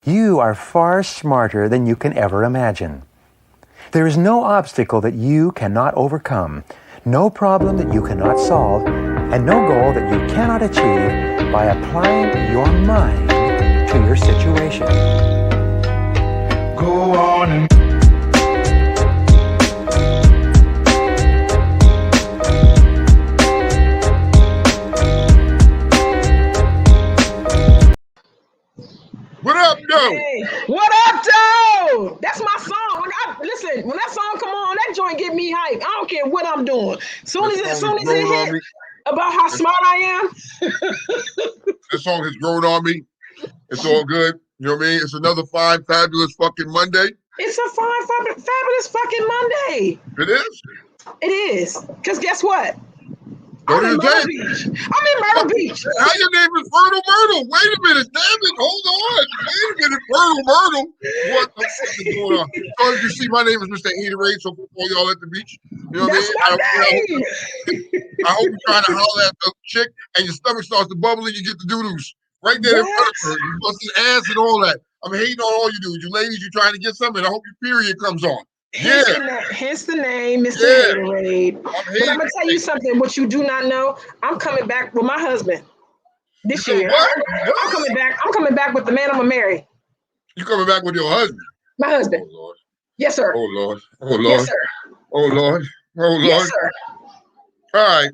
You are far smarter than you can ever imagine. There is no obstacle that you cannot overcome, no problem that you cannot solve, and no goal that you cannot achieve by applying your mind to your situation. Go on and what up, though? Hey, what up, though? That's my song. Listen, when that song come on, that joint get me hype. I don't care what I'm doing. Soon as it hit about how smart I am. This song has grown on me. It's all good. You know what I mean? It's another fine, fabulous fucking Monday. It's a fine, fabulous fucking Monday. It is? It is. Because guess what? I'm in Myrtle Beach. I'm in Myrtle Beach. How your name is Myrtle Myrtle? Wait a minute, damn it. Hold on. Wait a minute, Myrtle Myrtle. What the fuck is going on? So as you see, my name is Mr. Haterade, so for all y'all at the beach, you know what I mean? I hope you're trying to holler at the chick and your stomach starts to bubble and you get the doo-doos. Right there in front of her. You bust his ass and all that. I'm hating on all you dudes. You ladies, you're trying to get something. I hope your period comes on. Hence the name, Mr. Haterade. But I'm gonna tell you something. What you do not know, I'm coming back with my husband this year. I'm coming back with the man I'm gonna marry. You coming back with your husband? My husband. Oh Lord. Yes, sir. Oh Lord. Oh Lord. Yes, sir. Oh Lord. Oh Lord. Yes, sir. All right.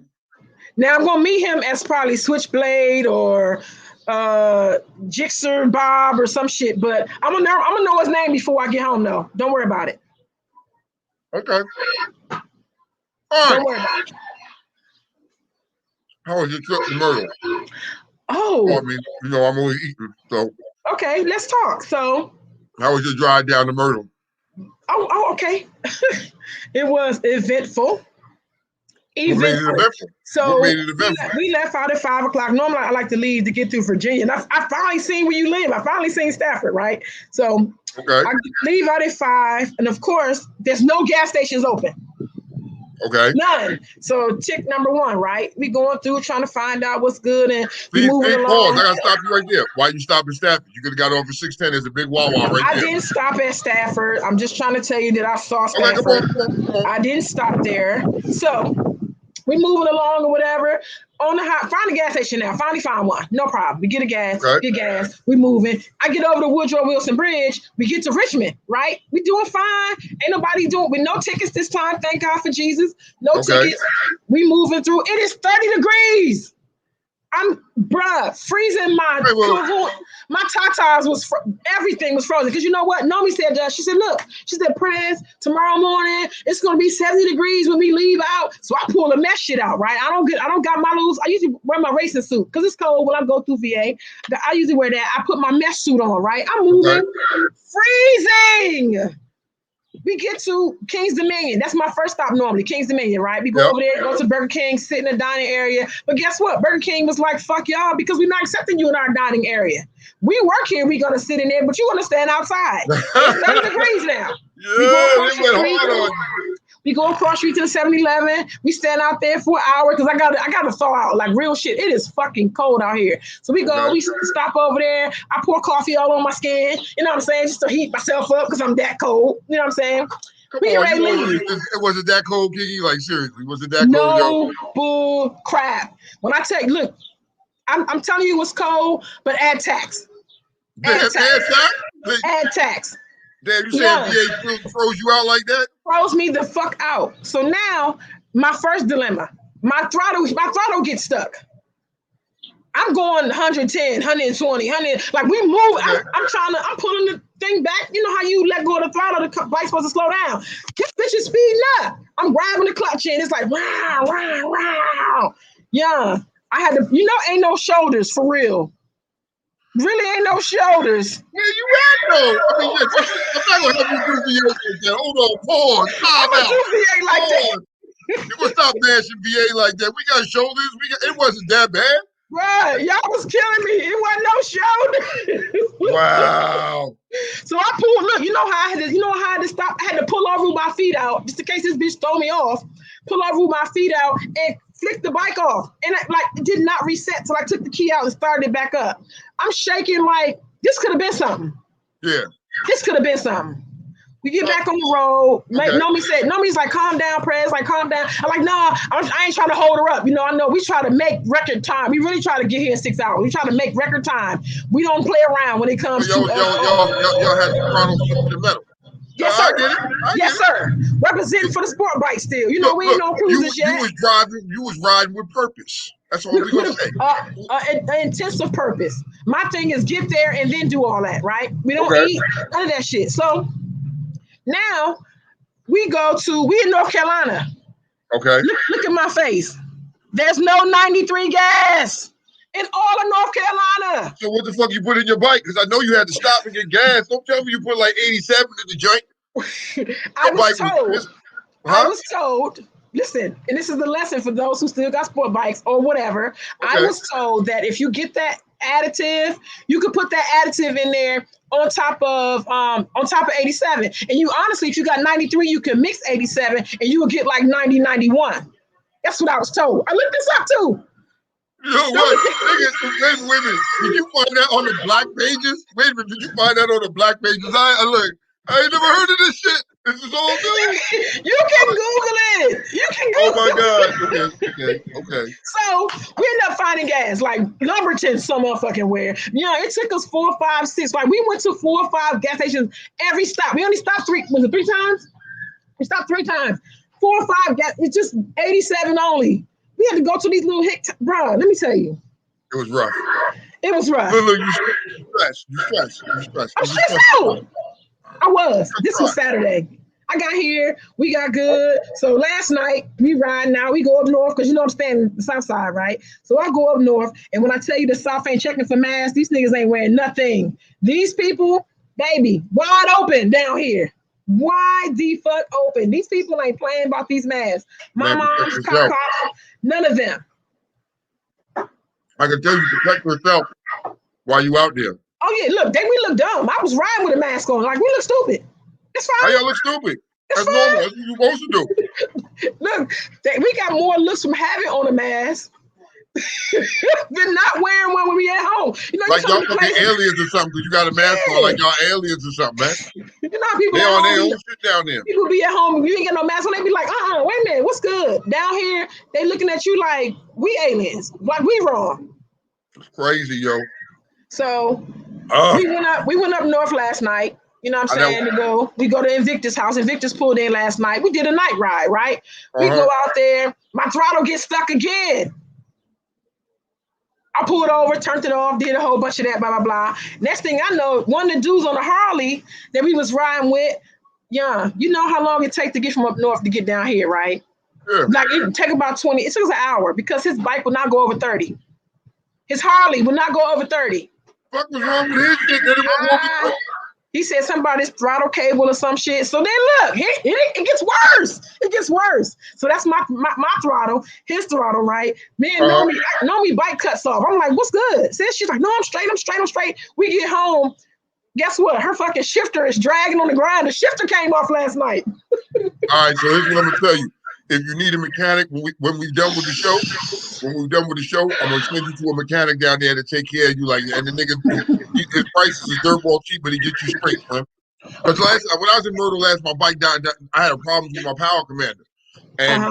Now I'm gonna meet him as probably Switchblade or Jixer Bob or some shit. But I'm gonna know his name before I get home. Though. Don't worry about it. Okay. All right. Don't worry about it. How was your trip to Myrtle? Oh. I mean, you know, I'm always eating, so. Okay, let's talk. So. How was your drive down to Myrtle? Oh, okay. It was eventful. What made it eventful? So what made it eventful? We left out at 5 o'clock. Normally, I like to leave to get through Virginia. And I finally seen where you live. I finally seen Stafford, right? So I leave out at 5. And of course, there's no gas stations open. Okay. None. So tick number 1, right? We going through trying to find out what's good and moving along. Pause. I gotta stop you right there. Why you stop at Stafford? You could have got off at 610. There's a big Wawa right there. I didn't stop at Stafford. I'm just trying to tell you that I saw Stafford. Come on. I didn't stop there. So we moving along or whatever. Find a gas station now. Finally found one. No problem. We get get gas. We moving. I get over to Woodrow Wilson Bridge. We get to Richmond, right? We doing fine. Ain't nobody doing with no tickets this time. Thank God for Jesus. No tickets. We moving through. It is 30 degrees. I'm freezing my tatas everything was frozen. Because you know what? Nomi said that. She said, Prince, tomorrow morning, it's gonna be 70 degrees when we leave out. So I pull the mess shit out, right? I don't got my loose. I usually wear my racing suit because it's cold when I go through VA. I usually wear that. I put my mesh suit on, right? I'm moving, freezing. We get to King's Dominion. That's my first stop normally, King's Dominion, right? We go over there, go to Burger King, sit in the dining area. But guess what? Burger King was like, fuck y'all, because we're not accepting you in our dining area. We work here, we're going to sit in there, but you're going to stand outside. It's 30 degrees now. We go across street to the 7-Eleven. We stand out there for an hour because I gotta thaw out like real shit. It is fucking cold out here. So we go, we stop over there. I pour coffee all on my skin. You know what I'm saying? Just to heat myself up because I'm that cold. You know what I'm saying? We get ready to leave. It wasn't that cold, Kiki? Like seriously, was it that cold? No bull crap. When I tell you, look, I'm telling you it's cold, but add tax. Add tax. Damn, you said VA froze you out like that? Froze me the fuck out. So now, my first dilemma, my throttle gets stuck. I'm going 110, 120, 100. Like we move. I'm pulling the thing back. You know how you let go of the throttle, the bike's supposed to slow down. This bitch is speeding up. I'm grabbing the clutch in. It's like, wow, wow, wow. Yeah, I had to, ain't no shoulders for real. Really ain't no shoulders. Where you at though? I mean, I'm not gonna have you do VA like that. Hold on, pause. I'm gonna do VA like that. You gonna stop bashing VA like that? We got shoulders. It wasn't that bad. Right, y'all was killing me. It wasn't no shoulders. Wow. So I pulled. Look, you know how I had to stop. I had to pull over my feet out just in case this bitch throw me off. Pull over my feet out and flicked the bike off. And it did not reset till I took the key out and started it back up. I'm shaking like this could have been something. Yeah. This could have been something. We get back on the road. Okay. Nomi's like, calm down, Prez. Like, calm down. I'm like, no, I ain't trying to hold her up. You know, I know we try to make record time. We really try to get here in 6 hours. We try to make record time. We don't play around when it comes to. Y'all had the throttle to the metal. Yes, sir. I get it. Sir. Representing for the sport bike still. You know, we ain't no cruisers yet. You was riding with purpose. That's all we're gonna say. An intensive purpose. My thing is get there and then do all that, right? We don't eat none of that shit. So now we in North Carolina. Okay. Look at my face. There's no 93 gas in all of North Carolina. So what the fuck you put in your bike? Because I know you had to stop and get gas. Don't tell me you put like 87 in the joint. I was told, listen, and this is the lesson for those who still got sport bikes or whatever. Okay. I was told that if you get that additive, you could put that additive in there on top of 87. And you honestly, if you got 93, you can mix 87 and you will get like 90, 91. That's what I was told. I looked this up too. You know what? Wait a minute. Did you find that on the black pages? Wait a minute. Did you find that on the black pages? I ain't never heard of this shit. This is all new. You can Google it. You can Google it. Oh my God. Okay. So we ended up finding gas, like Lumberton, some motherfucking where. You know, it took us 4, 5, 6. Like we went to 4 or 5 gas stations every stop. We only stopped 3 times? We stopped 3 times. 4 or 5 gas. It's just 87 only. We had to go to these little bro. Let me tell you. It was rough. It was rough. Look, you stressed. I'm stressed out. I was. This was Saturday. I got here. We got good. So last night, we ride now. We go up north because you know I'm staying the south side, right? So I go up north. And when I tell you the south ain't checking for masks, these niggas ain't wearing nothing. These people, baby, wide open down here. Wide the fuck open. These people ain't playing about these masks. My mom's, Pop, none of them. I can tell you, protect yourself while you out there. Oh yeah, look, we look dumb. I was riding with a mask on, like we look stupid. It's fine. How y'all look stupid? That's normal. That's what you're supposed to do. Look, we got more looks from having on a mask than not wearing one when we at home. You know, like y'all fucking aliens or something because you got a mask on, like y'all aliens or something, man. You know, people they on their own shit down there. People be at home, you ain't got no mask on, they be like, wait a minute, what's good? Down here, they looking at you like we aliens, like we wrong. It's crazy, yo. So we went up north last night. You know what I'm saying? We go to Invictus house. Invictus pulled in last night. We did a night ride, right? We go out there. My throttle gets stuck again. I pulled over, turned it off, did a whole bunch of that, blah, blah, blah. Next thing I know, one of the dudes on the Harley that we was riding with, you know how long it takes to get from up north to get down here, right? Yeah. Like it take about 20, it took us an hour because his bike will not go over 30. His Harley will not go over 30. What was wrong with his shit? He said something about his throttle cable or some shit. So then look, it gets worse. It gets worse. So that's my throttle, his throttle, right? Me and Nomi bike cuts off. I'm like, what's good? She's like, no, I'm straight. We get home. Guess what? Her fucking shifter is dragging on the ground. The shifter came off last night. All right, so here's what I'm gonna tell you. If you need a mechanic, when we're done with the show, I'm gonna send you to a mechanic down there to take care of you. Like, and the nigga, his prices is dirtball cheap, but he gets you straight, man. Because when I was in Myrtle last, my bike died. I had a problem with my power commander, and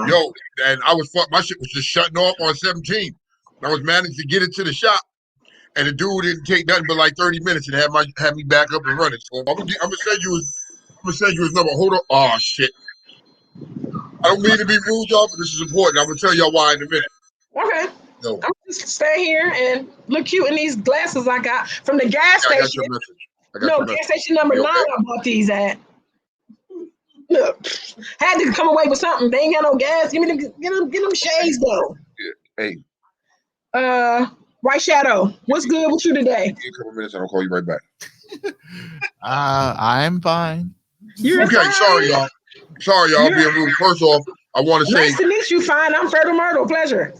and I was my shit was just shutting off on 17. I was managed to get it to the shop, and the dude didn't take nothing but like 30 minutes and had me back up and running. So I'm gonna send you his number. Hold on. Oh shit. I don't mean to be rude, y'all, but this is important. I'm gonna tell y'all why in a minute. Okay. No. I'm just stay here and look cute in these glasses I got from the gas station. I got your message. Gas station number 9. I bought these at. Look, had to come away with something. They ain't got no gas. Get them shades though. Yeah. Hey. White Shadow, what's good with you today? In a couple minutes, and I'll call you right back. I'm fine. You're okay. Fine. Sorry, y'all. Being rude. First off, I want to say nice to meet you. Fine. I'm Fertile Myrtle. Pleasure.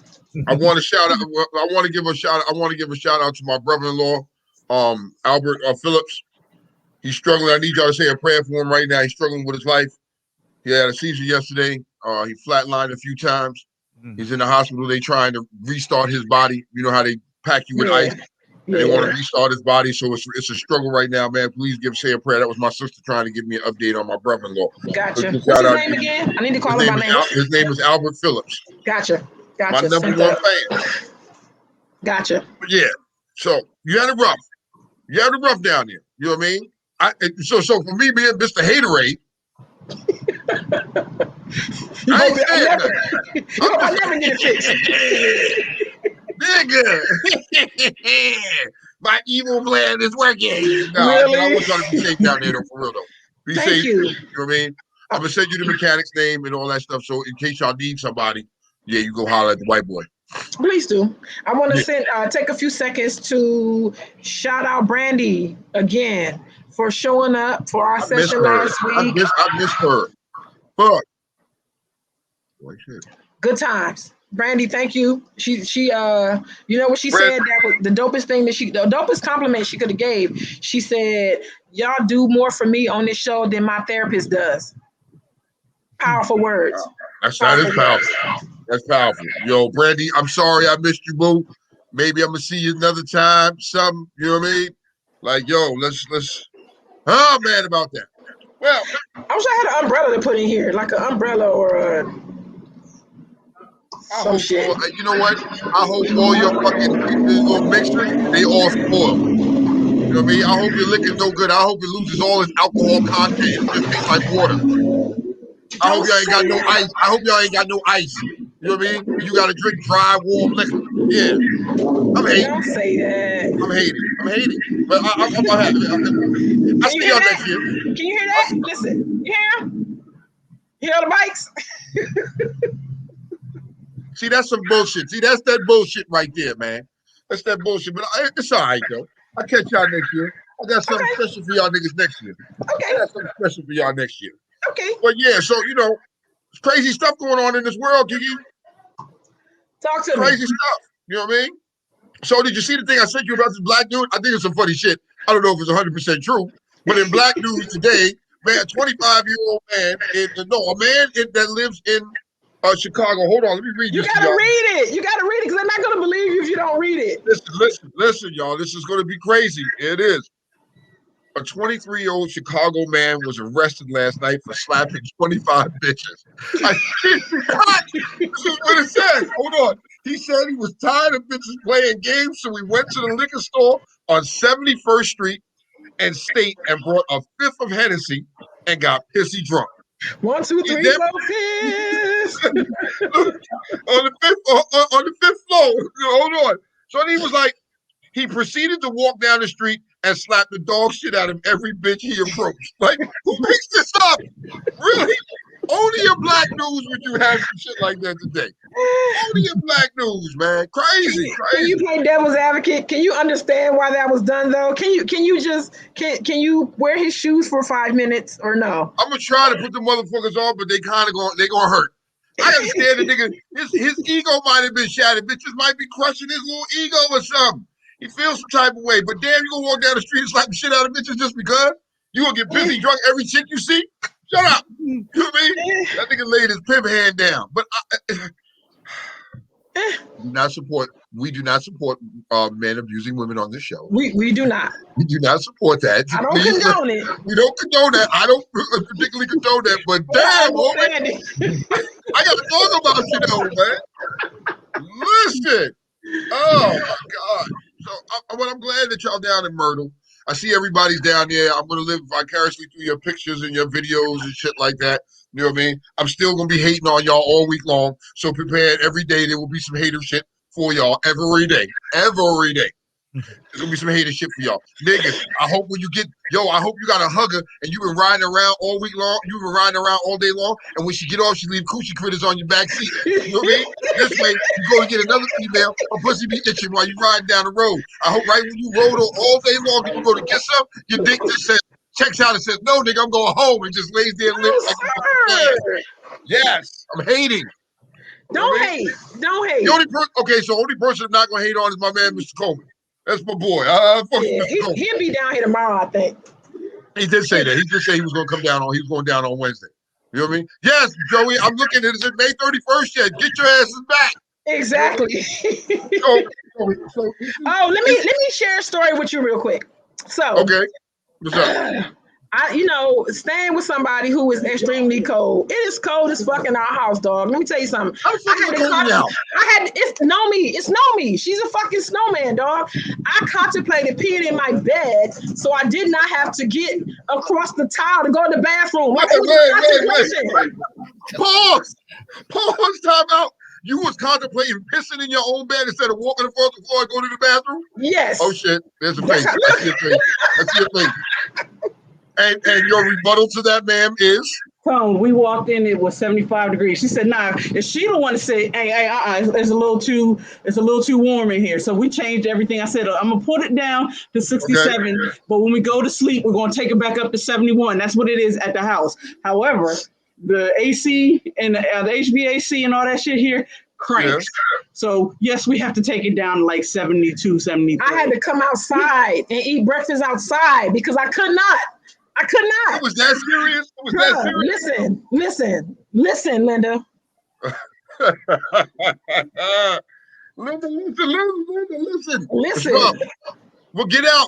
I want to shout out. I want to give a shout out to my brother-in-law, Albert Phillips. He's struggling. I need y'all to say a prayer for him right now. He's struggling with his life. He had a seizure yesterday. He flatlined a few times. He's in the hospital. They trying to restart his body. You know how they pack you with ice. and they want to restart his body. So it's a struggle right now, man. Please say a prayer. That was my sister trying to give me an update on my brother-in-law. Gotcha. What's his name again? I need to call him by name. His name is Albert Phillips. Gotcha. My number one fan. Gotcha. But yeah. So you had it rough. You had it rough down there. You know what I mean? So for me being Mr. Haterade, I ain't saying nothing. I never get it fixed. Nigga. My evil plan is working. No, really? I want y'all to be safe down there, though, for real, though. Be safe. You know what I mean? I'm going to send you the mechanic's name and all that stuff. So in case y'all need somebody, yeah, you go holler at the white boy. Please do. I want to take a few seconds to shout out Brandy again for showing up for our session last week. I missed her. Fuck. Good times. Brandy, thank you. She you know what she said? That was the dopest thing the dopest compliment she could have gave. She said, y'all do more for me on this show than my therapist does. Powerful words. That is powerful. That's powerful. Yo, Brandy, I'm sorry I missed you, boo. Maybe I'm gonna see you another time. Something, you know what I mean? Like, yo, let's I'm mad about that. Well, I wish I had an umbrella to put in here, like an umbrella or some shit. You know what? I hope all your fucking little mixtures, they all spoil. You know what I mean? I hope your liquor's no good. I hope it loses all its alcohol content. It just tastes like water. I hope y'all ain't got no ice. I hope y'all ain't got no ice. You know what I mean? You got to drink dry, warm liquor. Yeah. I'm hating. Don't say that. I'm hating. But I'm gonna have it. I'll see y'all next year. Can you hear that? Listen. You hear? You hear the bikes? See, that's some bullshit. See, that's that bullshit right there, man. That's that bullshit. But it's all right, though. I'll catch y'all next year. I got something special for y'all niggas next year. Okay. I got something special for y'all next year. Okay. But yeah, so, you know, it's crazy stuff going on in this world, Kiki. Talk to me. Crazy stuff. You know what I mean? So did you see the thing I sent you about this black dude? I think it's some funny shit. I don't know if it's 100% true. But in black news today, man, 25-year-old man, a man that lives in Chicago. Hold on, let me read this. You gotta read it. You gotta read it because they're not gonna believe you if you don't read it. Listen, y'all. This is gonna be crazy. It is. A 23-year-old Chicago man was arrested last night for slapping 25 bitches. I kid you not. This is what it says. Hold on. He said he was tired of bitches playing games, so he went to the liquor store on 71st Street and State and brought a fifth of Hennessy and got pissy drunk. 1, 2, 3, 4, piss. on the fifth floor. Hold on. So he was like, he proceeded to walk down the street and slap the dog shit out of every bitch he approached. Like, who makes this up? Really? Only in black news would you have some shit like that today. Only in black news, man. Crazy. Can you play devil's advocate? Can you understand why that was done though? Can you wear his shoes for 5 minutes or no? I'm gonna try to put the motherfuckers on, but they gonna hurt. I understand the nigga. His ego might have been shattered. Bitches might be crushing his little ego or something. He feels some type of way. But damn, you gonna walk down the street and slap the shit out of bitches just because? You gonna get busy drunk every chick you see? Shut up. You know what I mean? That nigga laid his pimp hand down. But we do not support men abusing women on this show. We do not. We do not support that. I don't condone it. We don't condone that. I don't particularly condone that. But damn, homie, I got to talk about you though, man. Listen. Oh my God. So I'm glad that y'all down in Myrtle. I see everybody's down there. I'm gonna live vicariously through your pictures and your videos and shit like that. You know what I mean? I'm still gonna be hating on y'all all week long. So prepared every day. There will be some hater shit for y'all every day. Every day. There's gonna be some hater shit for y'all. Niggas, I hope when you get, I hope you got a hugger and you've been riding around all week long. You've been riding around all day long. And when she get off, she leave coochie critters on your back seat. You know what I mean? This way, you go to get another female, her pussy be itching while you riding down the road. I hope right when you rode all day long and you go to get some, your dick just says, checks out and says, no, nigga, I'm going home, and just lays there and lives like a yes, I'm hating. Don't hate. The only person I'm not gonna hate on is my man, Mr. Coleman. That's my boy. He'll be down here tomorrow, I think. He did say that. He did say he was going to come down he was going down on Wednesday. You know what I mean? Yes, Joey, I'm looking at it. It's May 31st yet. Get your asses back. Exactly. So let me share a story with you real quick. So, okay, what's up? Staying with somebody who is extremely cold. It is cold as fuck in our house, dog. Let me tell you something. How the fuck is it cold now? It's Nomi. It's Nomi. She's a fucking snowman, dog. I contemplated peeing in my bed, so I did not have to get across the tile to go to the bathroom. Wait. Pause. Time out. You was contemplating pissing in your own bed instead of walking across the floor and going to the bathroom? Yes. Oh shit. There's a face. I see a face. And your rebuttal to that, ma'am, is? Tone, we walked in, it was 75 degrees. She said, nah, if she don't want to say, hey, it's a little too warm in here. So we changed everything. I said, I'm gonna put it down to 67, but when we go to sleep, we're gonna take it back up to 71. That's what it is at the house. However, the AC and the HVAC and all that shit here cranks. Yeah. So yes, we have to take it down to like 72, 73. I had to come outside and eat breakfast outside because I could not. It was that serious? Listen, Linda. Listen. Well, get out.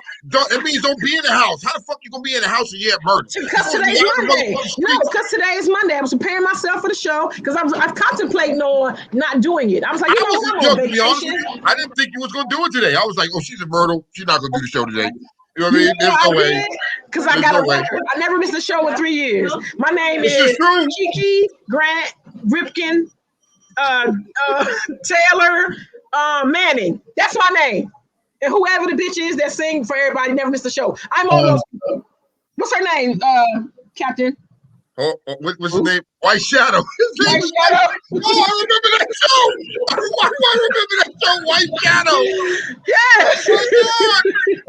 It means don't be in the house. How the fuck you gonna be in the house and you have murder? Because today's Monday. No, because today is Monday. I was preparing myself for the show because I've contemplating on not doing it. I was like, I didn't think you was gonna do it today. I was like, oh, she's a Myrtle. She's not gonna do the show today. You know what I mean? There's no way. Because I got a record. I never missed a show in 3 years. My name is Kiki Grant Ripken Taylor Manning. That's my name. And whoever the bitch is that sing for everybody never missed a show. I'm all those people. What's her name, Captain? What's his name? White Shadow. White Shadow. Oh, I remember that show. Why do I remember that show? White Shadow. Yes. Oh my God.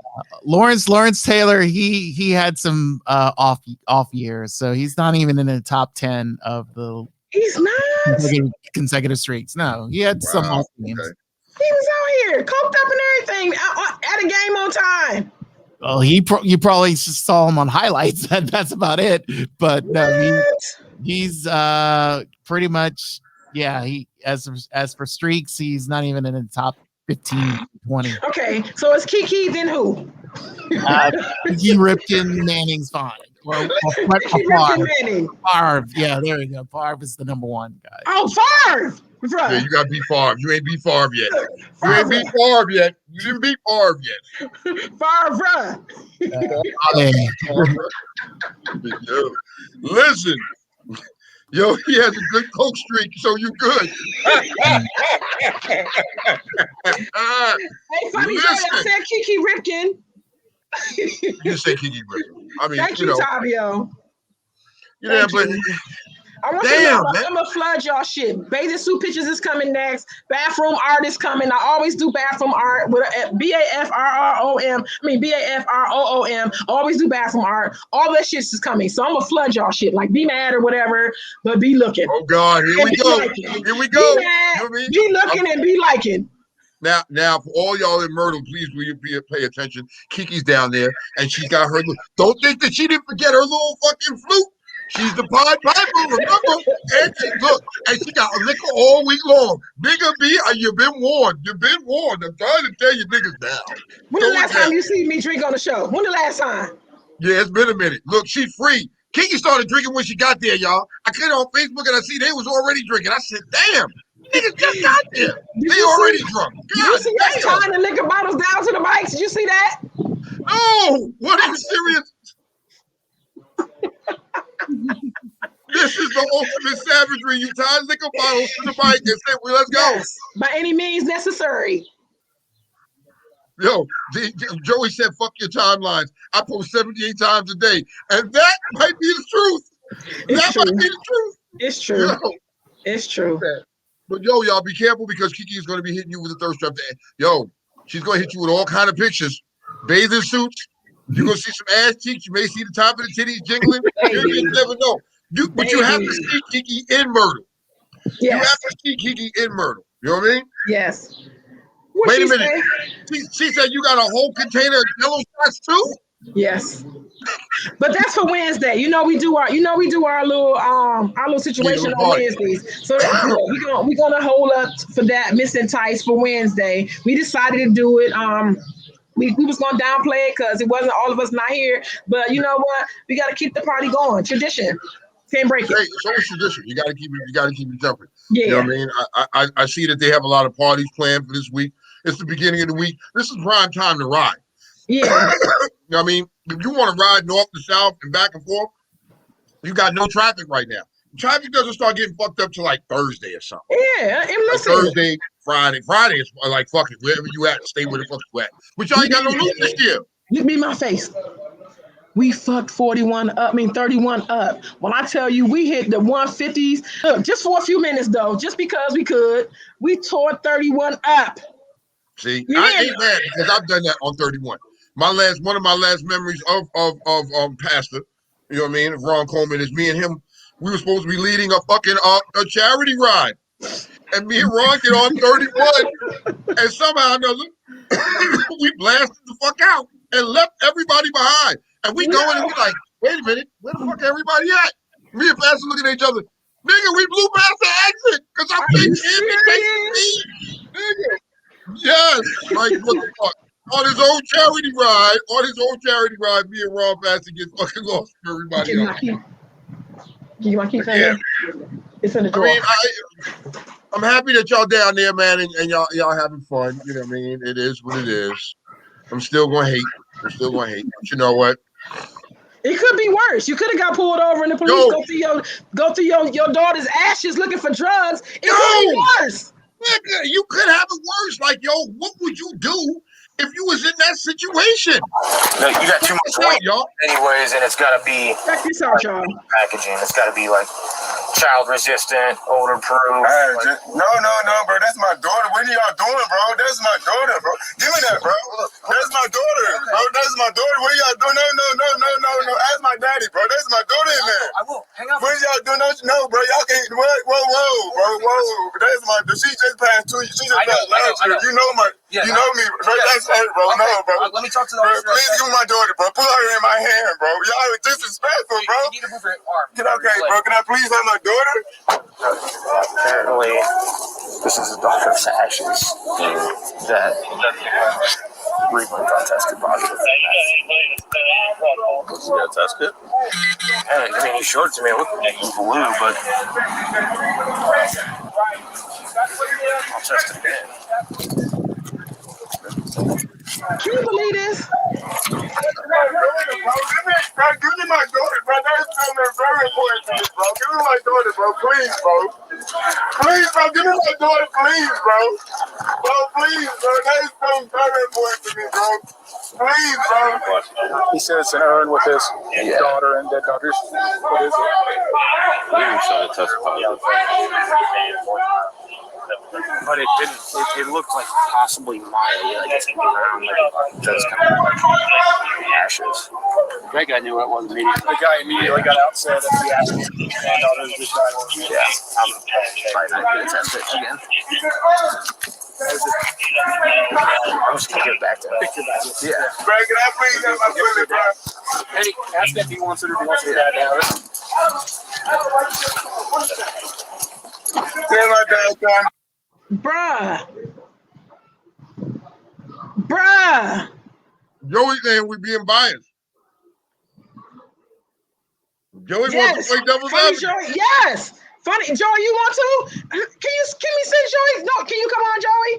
Lawrence Taylor, he had some off years, so he's not even in the top 10 of the. He's not consecutive streaks. No, he had some off games. Okay. He was out here, coked up and everything, at a game on time. Well, you probably just saw him on highlights. That's about it. But no, he's pretty much, yeah. He as for streaks, he's not even in the top 15, 20. Okay, so it's Kiki, then who? Kiki Ripken Manning's fine. Favre. Yeah, there we go. Favre is the number one guy. Oh, Favre! Yeah, you got to beat Favre. You ain't beat Favre yet. You ain't beat Favre yet. You didn't beat Favre yet. Favre. Listen. Yo, he has a good coke streak, so you good. Hey, funny story, I said Kiki Ripken. You say Kiki Ripken. I mean, thank you, Tavio. Yeah, but I want to know, I'm gonna flood y'all shit. Bathing suit pictures is coming next. Bathroom art is coming. I always do bathroom art with BAFROOM. I always do bathroom art. All that shit is coming. So I'm gonna flood y'all shit. Like, be mad or whatever, but be looking. Oh God, here we go. Here we go. Be mad, be looking, and be liking. Now, for all y'all in Myrtle, please will you pay attention. Kiki's down there, and she's got her. Don't think that she didn't forget her little fucking flute. She's the Pied Piper, remember? And she got a liquor all week long. Bigger B, you've been warned. You've been warned. I'm trying to tell you niggas now. When the last time you see me drink on the show? When the last time? Yeah, it's been a minute. Look, she's free. Kiki started drinking when she got there, y'all. I clicked on Facebook and I see they was already drinking. I said, damn. Niggas just got there. They already drunk. Did you see us tying the liquor bottles down to the bikes? Did you see that? No. What, are you serious? This is the ultimate savagery. You tie liquor bottles to the bike and say, well, let's go. Yes, by any means necessary. Yo, Joey said, fuck your timelines. I post 78 times a day. And that might be the truth. Might be the truth. It's true. Yo. It's true. But yo, y'all be careful because Kiki is going to be hitting you with a thirst trap. Yo, she's going to hit you with all kind of pictures. Bathing suits. You're going to see some ass cheeks. You may see the top of the titties jingling. You never know. But you have to see Kiki in Myrtle. Yes. You have to see Kiki in Myrtle. You know what I mean? Yes. Wait a minute. She said you got a whole container of Jello shots too? Yes. But that's for Wednesday. We do our little situation on Wednesdays. So that's good. We're gonna hold up for that Missing Tights for Wednesday. We decided to do it. We was gonna downplay it because it wasn't all of us not here. But you know what? We gotta keep the party going. Tradition. Can't break it. Hey, so it's tradition. You gotta keep it. You gotta keep it jumping. Yeah. You know what I mean? I see that they have a lot of parties planned for this week. It's the beginning of the week. This is prime time to ride. Yeah. You know what I mean? If you want to ride north to south and back and forth, you got no traffic right now. Traffic doesn't start getting fucked up till like Thursday or something. Yeah, and listen. Like Thursday, Friday. Friday is like, fuck it. Wherever you at, stay where the fuck you at. But y'all ain't got no loot this year. Look me in my face. We fucked 31 up, 31 up. When I tell you we hit the 150s, look, just for a few minutes though, just because we could, we tore 31 up. See, I ain't mad because I've done that on 31. One of my last memories of Pastor, you know what I mean, of Ron Coleman is me and him. We were supposed to be leading a fucking a charity ride, and me and Ron get on 31, and somehow or another we blasted the fuck out and left everybody behind. And we go in and we like, wait a minute, where the fuck everybody at? Me and Pastor looking at each other. Nigga, we blew past the exit because I'm chasing me. Nigga. Yes, like what the fuck? On his own charity ride, me and Ron Pastor get fucking lost for everybody else. You want to keep saying it's in the drawer. I mean, I'm happy that y'all down there, man, and y'all having fun. You know what I mean? It is what it is. I'm still gonna hate. But you know what? It could be worse. You could have got pulled over and the police go through your daughter's ashes looking for drugs. It could be worse. Nigga, you could have it worse. Like, yo, what would you do if you was in that situation? No, you got too much weight, y'all. Anyways, and it's got to be check this out, y'all. Packaging. It's got to be like child resistant, odor proof. No, bro. That's my daughter. What are y'all doing, bro? That's my daughter, bro. Give me that, bro. That's my daughter, bro. That's my daughter. What are y'all doing? No. Ask my daddy, bro. That's my daughter in there. I will. Hang on. What are y'all doing? No, bro. Y'all can't. Whoa, bro. That's my. She just passed 2 years. She just passed last year. You know my. Yeah, you know me, bro. That's her, bro. Okay. No, bro. Let me talk to the bro, officer. please give me my daughter, bro. Put her in my hand, bro. Y'all are disrespectful, bro. You need to move your arm. Bro. Can I please have my daughter? Apparently, this is a doctor's ashes that recently got tested positive. Was he got tested? I mean, he showed it to me. It looked like blue, but I'll test it again. Can you believe this? Bro, give me my daughter, bro. That's something very important to me, bro. Give me my daughter, bro. Please, bro. Please, bro. Give me my daughter, please, bro. Bro, please, bro. That is something very important to me, bro. Please, bro. He said it's an urn with his daughter and dead daughters. What is it? We didn't show the test positive. But it didn't. It looked like possibly mild. Like it's around, like just kind of like ashes. That guy knew what it was immediately. The guy immediately got out and said that the ashes and daughters just died. Yeah, I'm probably not gonna test it again. I'm just gonna get it back to it. Yeah. Bro, can I please have my daughter, bro? Hey, ask if he wants it or if he wants his dad to have it. Get my dad down. Bruh. Joey saying we being biased. Joey wants to play devil's advocate. Joey, yes. Funny, Joey, you want to? Can we send Joey? No, can you come on, Joey?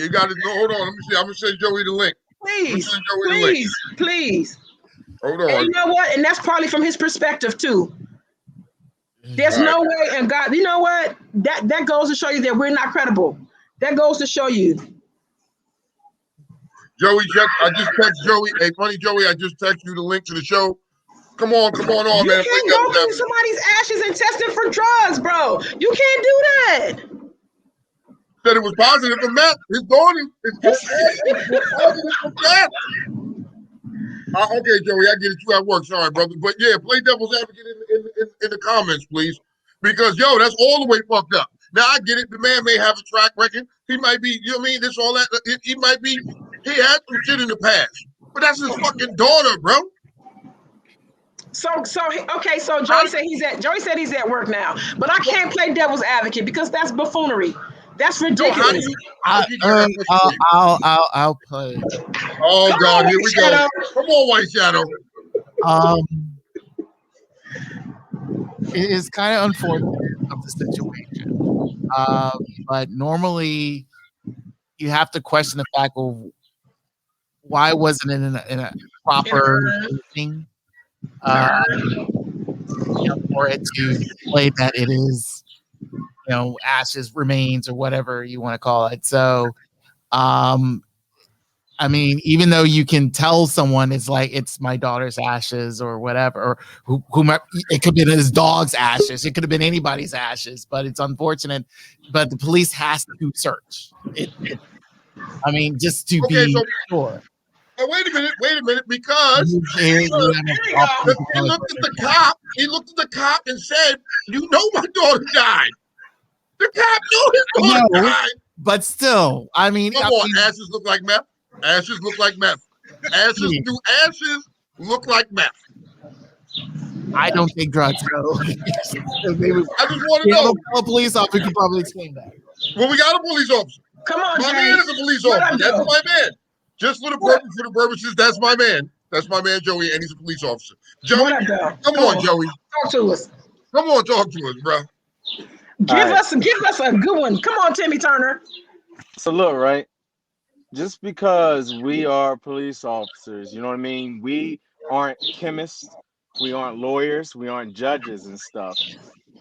You got to hold on. Let me see. I'm gonna send Joey the link. Please. Hold on. And you know what? And that's probably from his perspective too. There's no way, and God, you know what? That goes to show you that we're not credible. That goes to show you. Joey, I just text Joey. Hey, funny Joey, I just text you the link to the show. Come on, man. You can't go through somebody's ashes and test them for drugs, bro. You can't do that. Said it was positive for Matt. His daughter is positive for Matt. Okay, Joey, I get it. You at work. Sorry, brother. But yeah, play devil's advocate in the comments, please. Because, yo, that's all the way fucked up. Now, I get it. The man may have a track record. He might be, you know what I mean? He had some shit in the past. But that's his fucking daughter, bro. Okay. So Joey said he's at work now, but I can't play devil's advocate because that's buffoonery. That's ridiculous. I'll play. Oh Come God, on, here White we Shadow. go. Come on, White Shadow. It is kind of unfortunate of the situation, but normally you have to question the fact of why wasn't it in a proper thing, for it to display that it is, ashes, remains, or whatever you want to call it. So, I mean, even though you can tell someone it's my daughter's ashes or whatever, or whomever, it could have been his dog's ashes, it could have been anybody's ashes, but it's unfortunate. But the police has to search it. I mean, just to be sure. Oh, wait a minute, because He looked at the cop. He looked at the cop and said, "You know my daughter died." The cop knew his daughter died. But still, I mean, ashes look like meth. Ashes look like meth. Ashes look like meth. I don't think drugs go. I just want to know. A police officer can probably explain that. Well, we got a police officer. Come on, my man is a police officer. That's my man. Just for the purposes, that's my man. That's my man, Joey, and he's a police officer. Joey, come on, Joey. Talk to us. Come on, talk to us, bro. Give us a good one. Come on, Timmy Turner. So look, right? Just because we are police officers, you know what I mean? We aren't chemists, we aren't lawyers, we aren't judges and stuff.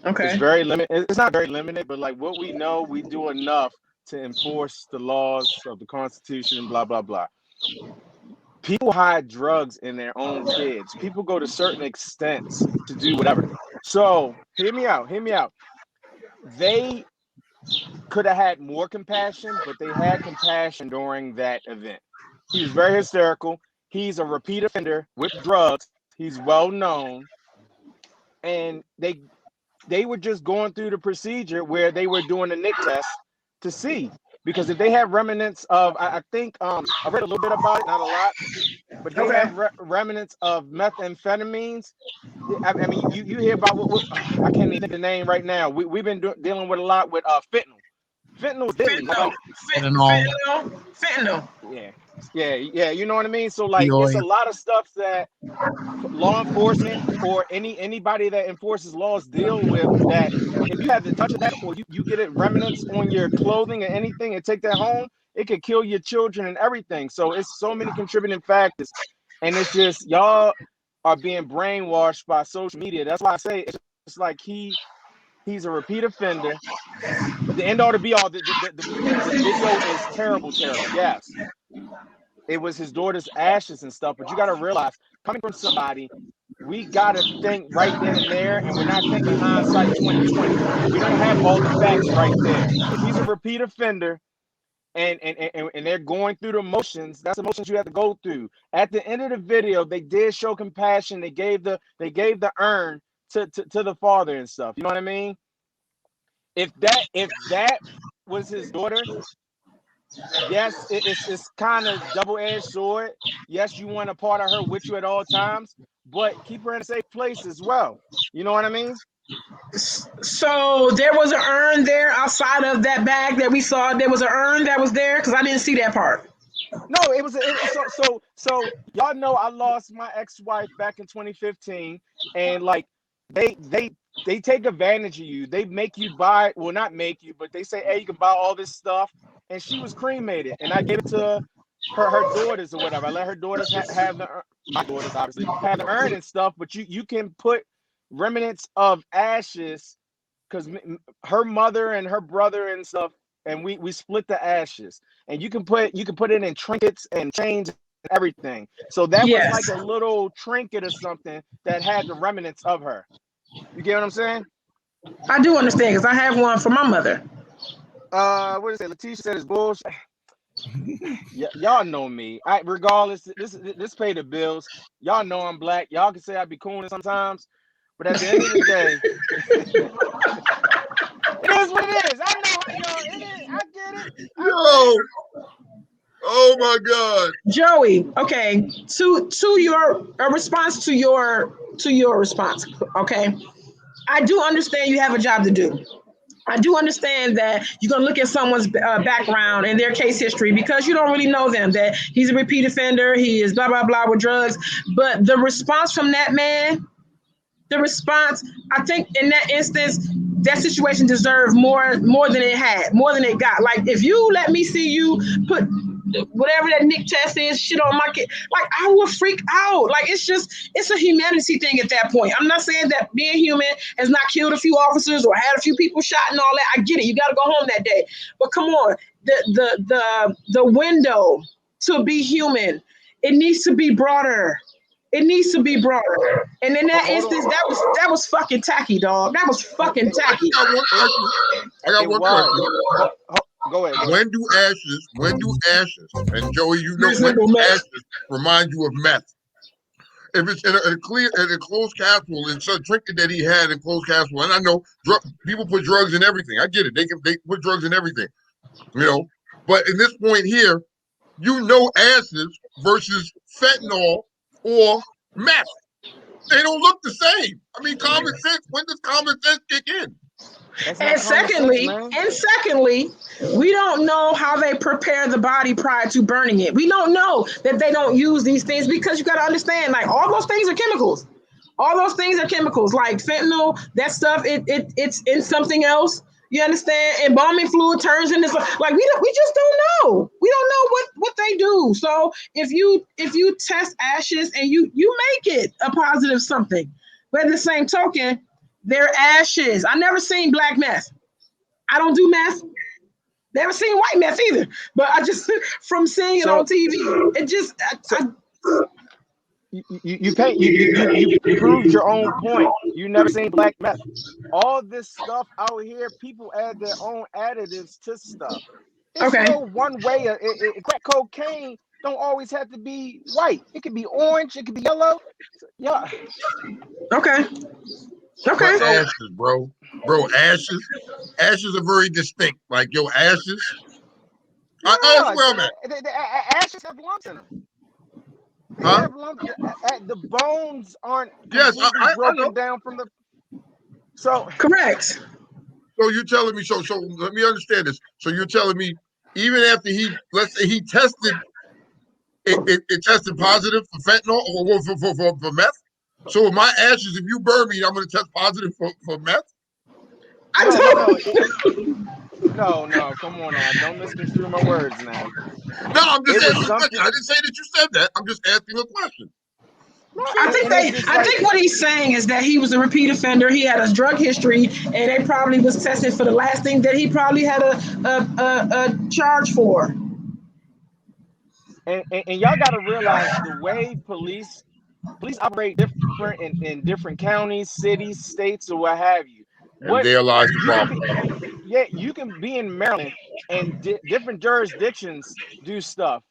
Okay. It's very limited. It's not very limited, but like what we know, we do enough to enforce the laws of the Constitution and blah, blah, blah. People hide drugs in their own kids. People go to certain extents to do whatever. So hear me out. They could have had more compassion, but they had compassion during that event. He was very hysterical. He's a repeat offender with drugs. He's well known. And they were just going through the procedure where they were doing a NIC test to see. Because if they have remnants of, I think, I read a little bit about it, not a lot, but they have remnants of methamphetamines. I mean, you hear about what I can't even think the name right now. We've been dealing with a lot with fentanyl. Fentanyl is deadly. Fentanyl. Yeah. You know what I mean? So like, it's a lot of stuff that law enforcement or anybody that enforces laws deal with. That if you have the touch of that, or you get it remnants on your clothing or anything, and take that home, it could kill your children and everything. So it's so many contributing factors, and it's just y'all are being brainwashed by social media. That's why I say it's like he's a repeat offender. But the end all to be all, the video is terrible. Yes, it was his daughter's ashes and stuff. But you got to realize, coming from somebody, we got to think right then and there, and we're not thinking hindsight 2020. We don't have all the facts right there. If he's a repeat offender, and they're going through the motions, that's the motions you have to go through. At the end of the video, they did show compassion. They gave the urn to the father and stuff. You know what I mean? If that was his daughter, yes, it's kind of double-edged sword. Yes, you want a part of her with you at all times, but keep her in a safe place as well. You know what I mean? So there was an urn there outside of that bag that we saw. There was an urn that was there because I didn't see that part. No, it was so y'all know I lost my ex-wife back in 2015, and like they take advantage of you. They make you buy, well, not make you, but they say, hey, you can buy all this stuff. And she was cremated, and I gave it to her daughters or whatever. I let her daughters have my daughters obviously have the urn and stuff, but you can put remnants of ashes, because her mother and her brother and stuff, and we split the ashes, and you can put it in trinkets and chains and everything. So that was like a little trinket or something that had the remnants of her. You get what I'm saying? I do understand, because I have one for my mother. What is it? Letitia said it's bullshit. Y'all know me. Regardless, this pay the bills. Y'all know I'm black. Y'all can say I be cooning sometimes, but at the end of the day, it is what it is. I know how y'all. It is. I get it. Yo. Oh my God. Joey, okay. To your response to your to your response, okay? I do understand you have a job to do. I do understand that you're going to look at someone's background and their case history because you don't really know them, that he's a repeat offender, he is blah, blah, blah with drugs. But the response from that man, I think in that instance, that situation deserved more than it had, more than it got. Like, if you let me see you put whatever that Nick test is, shit on my kid, like, I will freak out. Like, it's a humanity thing at that point. I'm not saying that being human has not killed a few officers or had a few people shot and all that. I get it. You got to go home that day. But come on, the window to be human, it needs to be broader. It needs to be broader. And in that instance, that was fucking tacky, dog. That was fucking tacky. I got one question. Go ahead. When do ashes, and Joey, you know, when do ashes remind you of meth? If it's in a closed capsule, it's a trinket that he had in closed capsule, and I know people put drugs in everything. I get it. They put drugs in everything, you know. But in this point here, you know, ashes versus fentanyl or meth, they don't look the same. I mean, common sense. When does common sense kick in? And secondly, we don't know how they prepare the body prior to burning it. We don't know that they don't use these things because you got to understand, like, all those things are chemicals. All those things are chemicals, like fentanyl, that stuff, it's in something else. You understand? Embalming fluid turns into like we just don't know. We don't know what they do. So if you test ashes and you make it a positive something, but at the same token, they're ashes. I never seen black meth. I don't do meth. Never seen white meth either. But I just from seeing it on TV, it just you proved your own point. You never seen black meth. All this stuff out here, people add their own additives to stuff. It's no one way. Crack cocaine don't always have to be white. It could be orange. It could be yellow. Yeah. Okay. But ashes, bro, ashes are very distinct. Like, yo, ashes. Yeah, that's where I'm at. The ashes have lumps in them. Huh? The bones aren't broken down from the. So correct. So you're telling me, so let me understand this. So you're telling me, even after let's say he tested, it tested positive for fentanyl or for meth. So with my ashes, if you burn me, I'm going to test positive for meth. No, come on now. Don't misconstrue my words now. No, I'm just asking a question. I didn't say that you said that. I'm just asking a question. I think what he's saying is that he was a repeat offender. He had a drug history, and they probably was tested for the last thing that he probably had a charge for. And y'all got to realize the way police operate different in different counties, cities, states, or what have you. And there lies the problem. You can be in Maryland and different jurisdictions do stuff.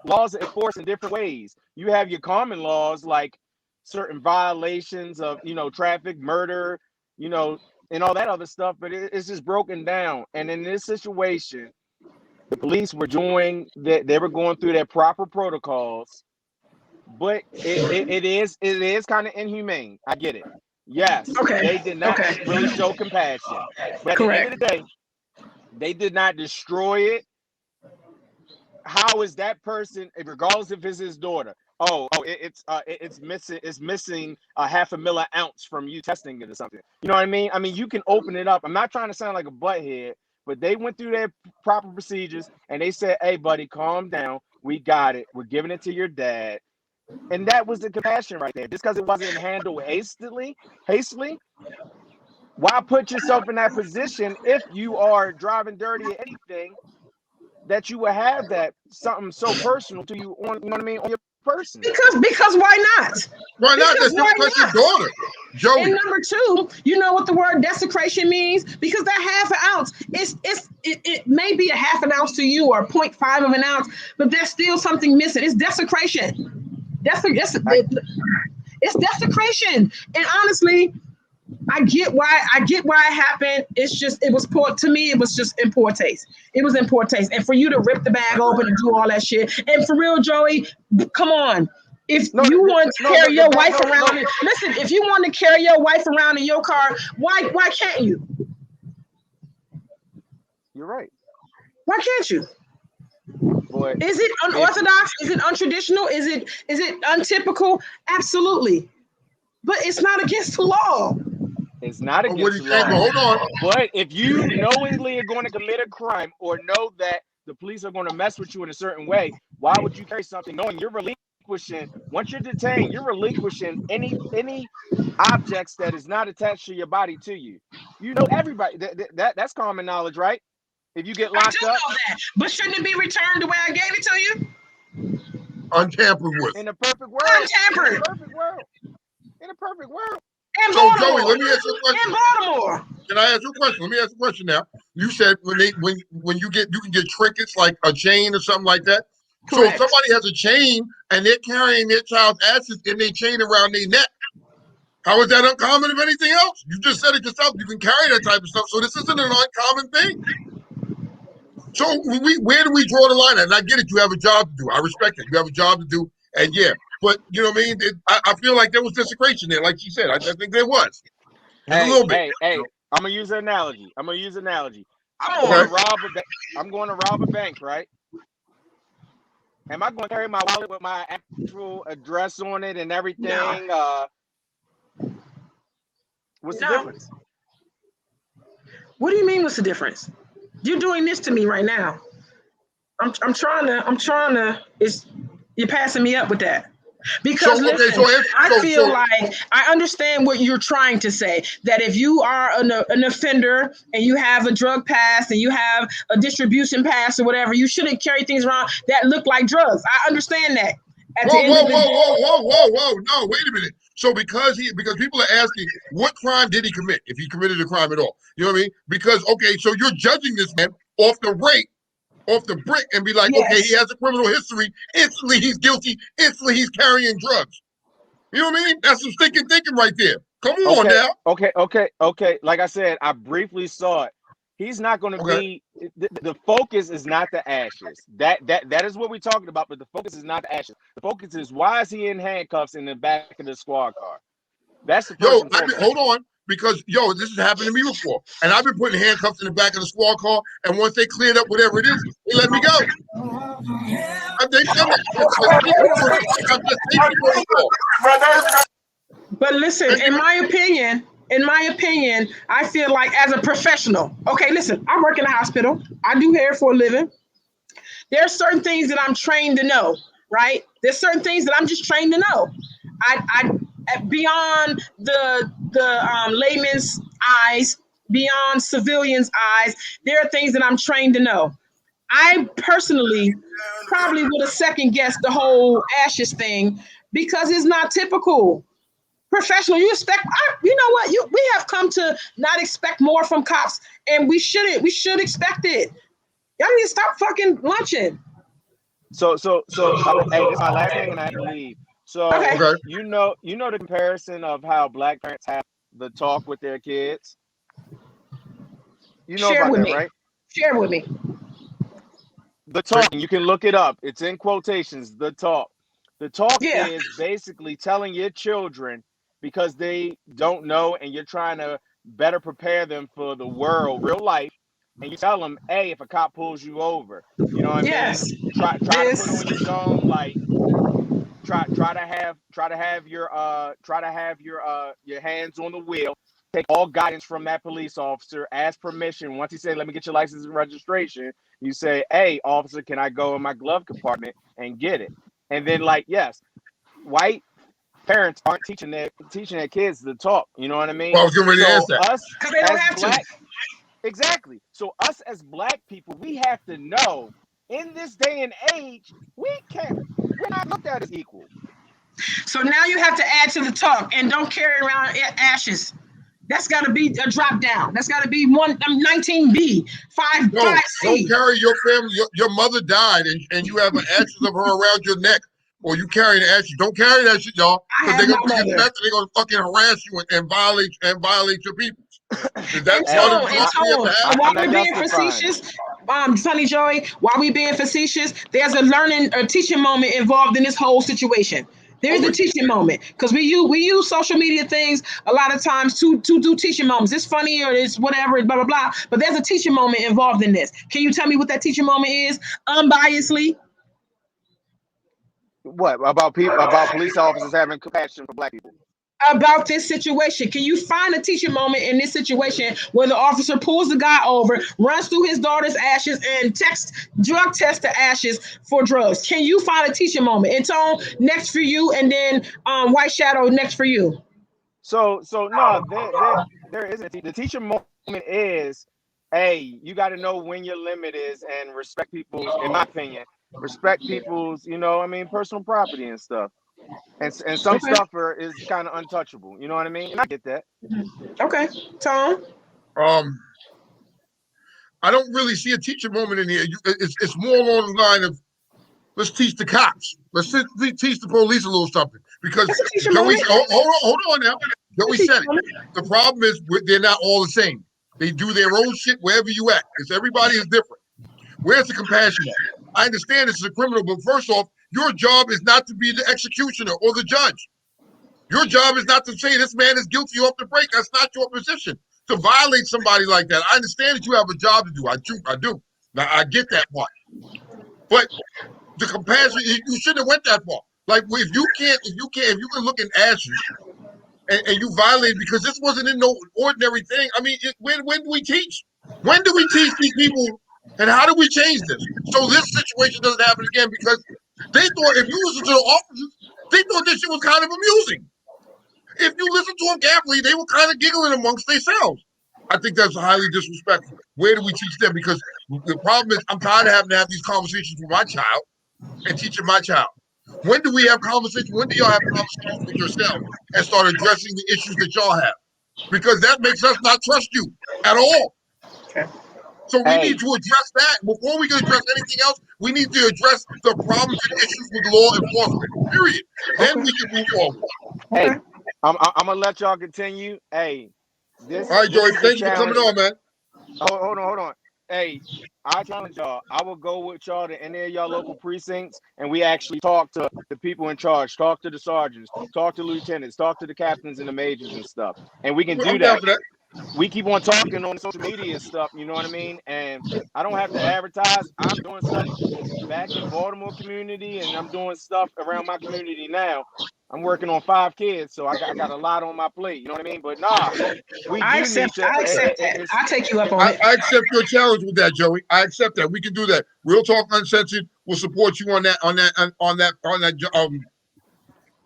Laws are enforced in different ways. You have your common laws, like certain violations of, traffic, murder, and all that other stuff, but it's just broken down. And in this situation, the police were doing that. They were going through their proper protocols, but it is kind of inhumane. I get it. Yes. Okay. They did not really show compassion. But at the end of the day, they did not destroy it. How is that person, regardless if it's his daughter? It's missing a 500,000 ounce from you testing it or something. You know what I mean? I mean, you can open it up. I'm not trying to sound like a butthead, but they went through their proper procedures and they said, "Hey, buddy, calm down. We got it. We're giving it to your dad." And that was the compassion right there. Just because it wasn't handled hastily, why put yourself in that position if you are driving dirty or anything, that you would have that something so personal to you on, on your person? Because why not? Why not? That's your daughter, Joey. And number two, you know what the word desecration means? Because that 1/2 ounce, it may be a 1/2 ounce to you or 0.5 of an ounce, but there's still something missing. It's desecration. It's desecration. And honestly, I get why it happened. It's just, it was poor to me. It was just in poor taste. It was in poor taste. And for you to rip the bag open and do all that shit. And for real, Joey, come on. If you want to carry your wife around, listen, if you want to carry your wife around in your car, why can't you? You're right. Why can't you? Boy, is it unorthodox? Is it untraditional? Is it untypical? Absolutely. But it's not against the law. It's not against the law. Hold on. But if you knowingly are going to commit a crime or know that the police are going to mess with you in a certain way, why would you carry something knowing you're relinquishing, once you're detained, you're relinquishing any objects that is not attached to your body to you. You know, everybody, that's common knowledge, right? If you get locked up. Know that. But shouldn't it be returned the way I gave it to you? Untampered with. In a perfect world. Untampered. In a perfect world. In a perfect world. In so Baltimore. Joey, let me ask you a question. In Baltimore. Can I ask you a question? Let me ask you a question now. You said when you can get trinkets like a chain or something like that. Correct. So if somebody has a chain and they're carrying their child's ashes in their chain around their neck, how is that uncommon if anything else? You just said it yourself. You can carry that type of stuff. So this isn't an uncommon thing. So where do we draw the line? And I get it. You have a job to do. I respect it. You have a job to do. And yeah, but you know what I mean? I feel like there was desecration there, like she said. I think there was. Hey, a little bit. Hey, I'm going to use an analogy. I'm going to rob a bank, right? Am I going to carry my wallet with my actual address on it and everything? No. What's the difference? What do you mean what's the difference? You're doing this to me right now. I'm trying to you're passing me up with that. Because I feel like I understand what you're trying to say, that if you are an offender and you have a drug pass and you have a distribution pass or whatever, you shouldn't carry things around that look like drugs. I understand that. Whoa. No, wait a minute. So because people are asking, what crime did he commit, if he committed a crime at all? You know what I mean? Because, okay, so you're judging this man off the brick and be like, yes. Okay, he has a criminal history. Instantly, he's guilty. Instantly, he's carrying drugs. You know what I mean? That's some thinking right there. Come on now. Okay. Like I said, I briefly saw it. He's not going to be. The focus is not the ashes. That is what we're talking about. But the focus is not the ashes. The focus is, why is he in handcuffs in the back of the squad car? That's the first. Hold on, because this has happened to me before, and I've been putting handcuffs in the back of the squad car, and once they cleared up whatever it is, they let me go. But listen, in my opinion, I feel like as a professional, okay, listen, I work in a hospital. I do hair for a living. There are certain things that I'm trained to know, right? There's certain things that I'm just trained to know. I beyond the layman's eyes, beyond civilians' eyes, there are things that I'm trained to know. I personally probably would have second guessed the whole ashes thing because it's not typical. Professional, you expect, you know what? We have come to not expect more from cops, and we shouldn't. We should expect it. Y'all need to stop fucking lunching. So, hey, this is my last thing, and I have to leave. So, okay. you know the comparison of how black parents have the talk with their kids. You know about that, right? Share with me. The talk. You can look it up. It's in quotations. The talk. The talk is basically telling your children, because they don't know and you're trying to better prepare them for the world, real life, and you tell them, hey, if a cop pulls you over, you know what I mean? Try to put on your dome, like try to have your hands on the wheel. Take all guidance from that police officer, ask permission. Once he says, let me get your license and registration, you say, hey, officer, can I go in my glove compartment and get it? And then, like, yes, white parents aren't teaching their kids to talk. You know what I mean? Well, I was getting ready to ask that. Because they don't have to. Exactly. So us as black people, we have to know, in this day and age, we're not looked at as equal. So now you have to add to the talk, and don't carry around ashes. That's got to be a drop down. That's got to be 19B, 5C. Don't carry your family. Your mother died, and you have ashes of her around your neck, or you carry the ashes. Don't carry that shit, y'all, because they're gonna fucking harass you and violate your people. While we're being facetious, Funny Joey, while we being facetious, there's a learning or teaching moment involved in this whole situation. There's a teaching moment because we use social media things a lot of times to do teaching moments. It's funny or it's whatever, blah blah blah. But there's a teaching moment involved in this. Can you tell me what that teaching moment is, unbiasedly? What about people about police officers having compassion for black people? About this situation. Can you find a teaching moment in this situation where the officer pulls the guy over, runs through his daughter's ashes, and drug test the ashes for drugs? Can you find a teaching moment? And Tone, next for you, and then White Shadow next for you. So no, there isn't. The teaching moment is, hey, you got to know when your limit is and respect people's, in my opinion, respect people's, personal property and stuff. And some stuff is kind of untouchable. You know what I mean? And I get that. Okay, Tom. I don't really see a teaching moment in here. It's more along the line of let's teach the cops. Let's teach the police a little something. Because Joey, hold on now. Joey said it. The problem is they're not all the same. They do their own shit wherever you at. Because everybody is different. Where's the compassion at? I understand this is a criminal, but first off, your job is not to be the executioner or the judge. Your job is not to say this man is guilty off the break. That's not your position. To violate somebody like that, I understand that you have a job to do. I do. Now, I get that part. But the compassion, you shouldn't have went that far. Like if you can look in ashes and you violate because this wasn't in no ordinary thing. I mean, when do we teach? When do we teach these people? And how do we change this? So this situation doesn't happen again because they thought if you listen to the officers, they thought this shit was kind of amusing. If you listen to them carefully, they were kind of giggling amongst themselves. I think that's highly disrespectful. Where do we teach them? Because the problem is I'm tired of having to have these conversations with my child and teaching my child. When do we have conversations? When do y'all have conversations with yourself and start addressing the issues that y'all have? Because that makes us not trust you at all. Okay. So we need to address that. Before we can address anything else, we need to address the problems and issues with law enforcement, period. Then we can move forward. Hey, I'm going to let y'all continue. Hey, this. All right, Joey, thanks for coming on, man. Hold on. Hey, I challenge y'all. I will go with y'all to any of y'all local precincts, and we actually talk to the people in charge, talk to the sergeants, talk to lieutenants, talk to the captains and the majors and stuff. And we can do that. We keep on talking on social media and stuff, you know what I mean? And I don't have to advertise. I'm doing stuff back in Baltimore community, and I'm doing stuff around my community now. I'm working on 5 kids, so I got a lot on my plate. You know what I mean? But I accept that. I'll take you up on it. I accept your challenge with that, Joey. I accept that. We can do that. Real Talk Uncensored will support you on that.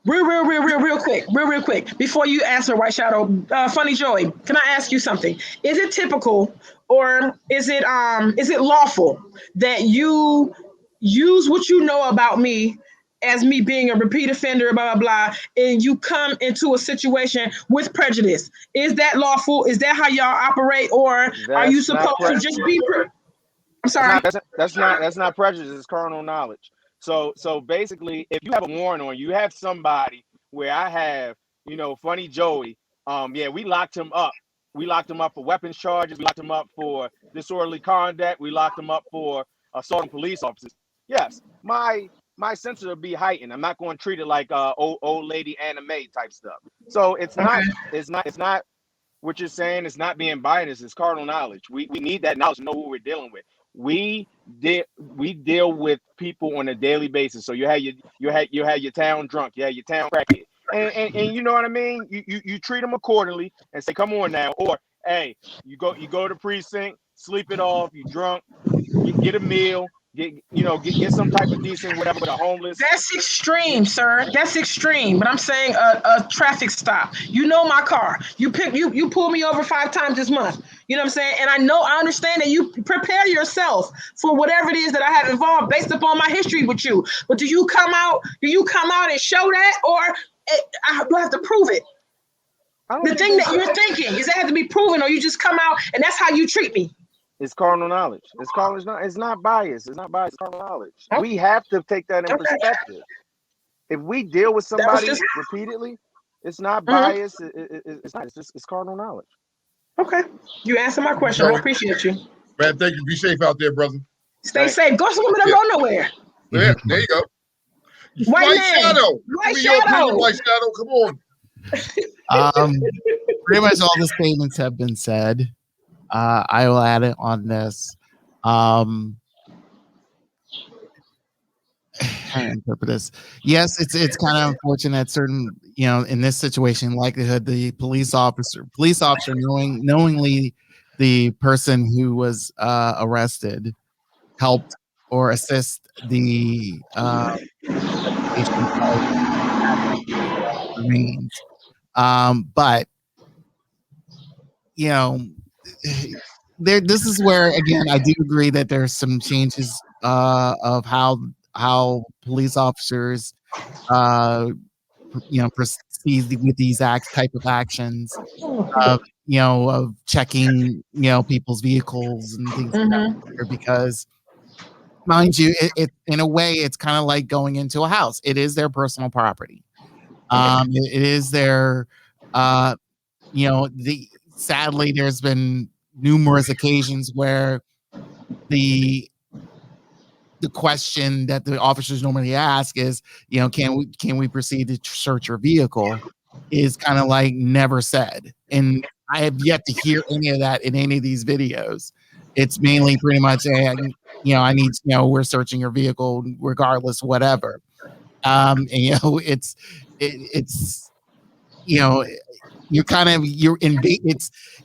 Real quick. Before you answer, White Shadow, Funny Joey, can I ask you something? Is it typical or is it lawful that you use what you know about me as me being a repeat offender, blah, blah, blah, and you come into a situation with prejudice? Is that lawful? Is that how y'all operate? Or are you supposed to just be... I'm sorry. That's not prejudice. It's carnal knowledge. So basically, if you have a warrant on you, have somebody where I have, Funny Joey. We locked him up. We locked him up for weapons charges. We locked him up for disorderly conduct. We locked him up for assaulting police officers. Yes, my senses will be heightened. I'm not going to treat it like old lady anime type stuff. So it's not what you're saying. It's not being biased. It's carnal knowledge. We need that knowledge to know who we're dealing with. We deal with people on a daily basis. So you have your town drunk, you have your town crackhead, and you know what I mean. You treat them accordingly and say, "Come on now," or "Hey, you go to the precinct, sleep it off. You drunk, get a meal." Get some type of decent whatever with a homeless. That's extreme, sir. That's extreme. But I'm saying a traffic stop. You know my car. You pulled me over 5 times this month. You know what I'm saying? And I understand that you prepare yourself for whatever it is that I have involved based upon my history with you. But do you come out and show that, or do I have to prove it? The thing that you're thinking is that have to be proven, or you just come out and that's how you treat me. It's carnal knowledge. It's not bias. It's not bias. It's carnal knowledge. We have to take that in perspective. If we deal with somebody repeatedly, it's not bias. It's not. It's carnal knowledge. Okay, you answered my question. I appreciate you, man. Thank you. Be safe out there, brother. Stay safe. Go somewhere. Don't go nowhere. Yeah, there you go. White man. Shadow. White Give me your Shadow. opinion, White Shadow. Come on. Pretty much all the statements have been said. I will add it on this. How to interpret this? Yes, it's kind of unfortunate. Certain, in this situation, likelihood the police officer knowingly the person who was arrested helped or assist the remains. But this is where again I do agree that there's some changes of how police officers proceed with these type of actions of checking people's vehicles and things like that, because mind you, it in a way it's kind of like going into a house. It is their personal property. It is their sadly there's been numerous occasions where the question that the officers normally ask is, can we proceed to search your vehicle, is kind of like never said. And I have yet to hear any of that in any of these videos. It's mainly pretty much, hey, I need, we're searching your vehicle regardless, whatever. And, it's it's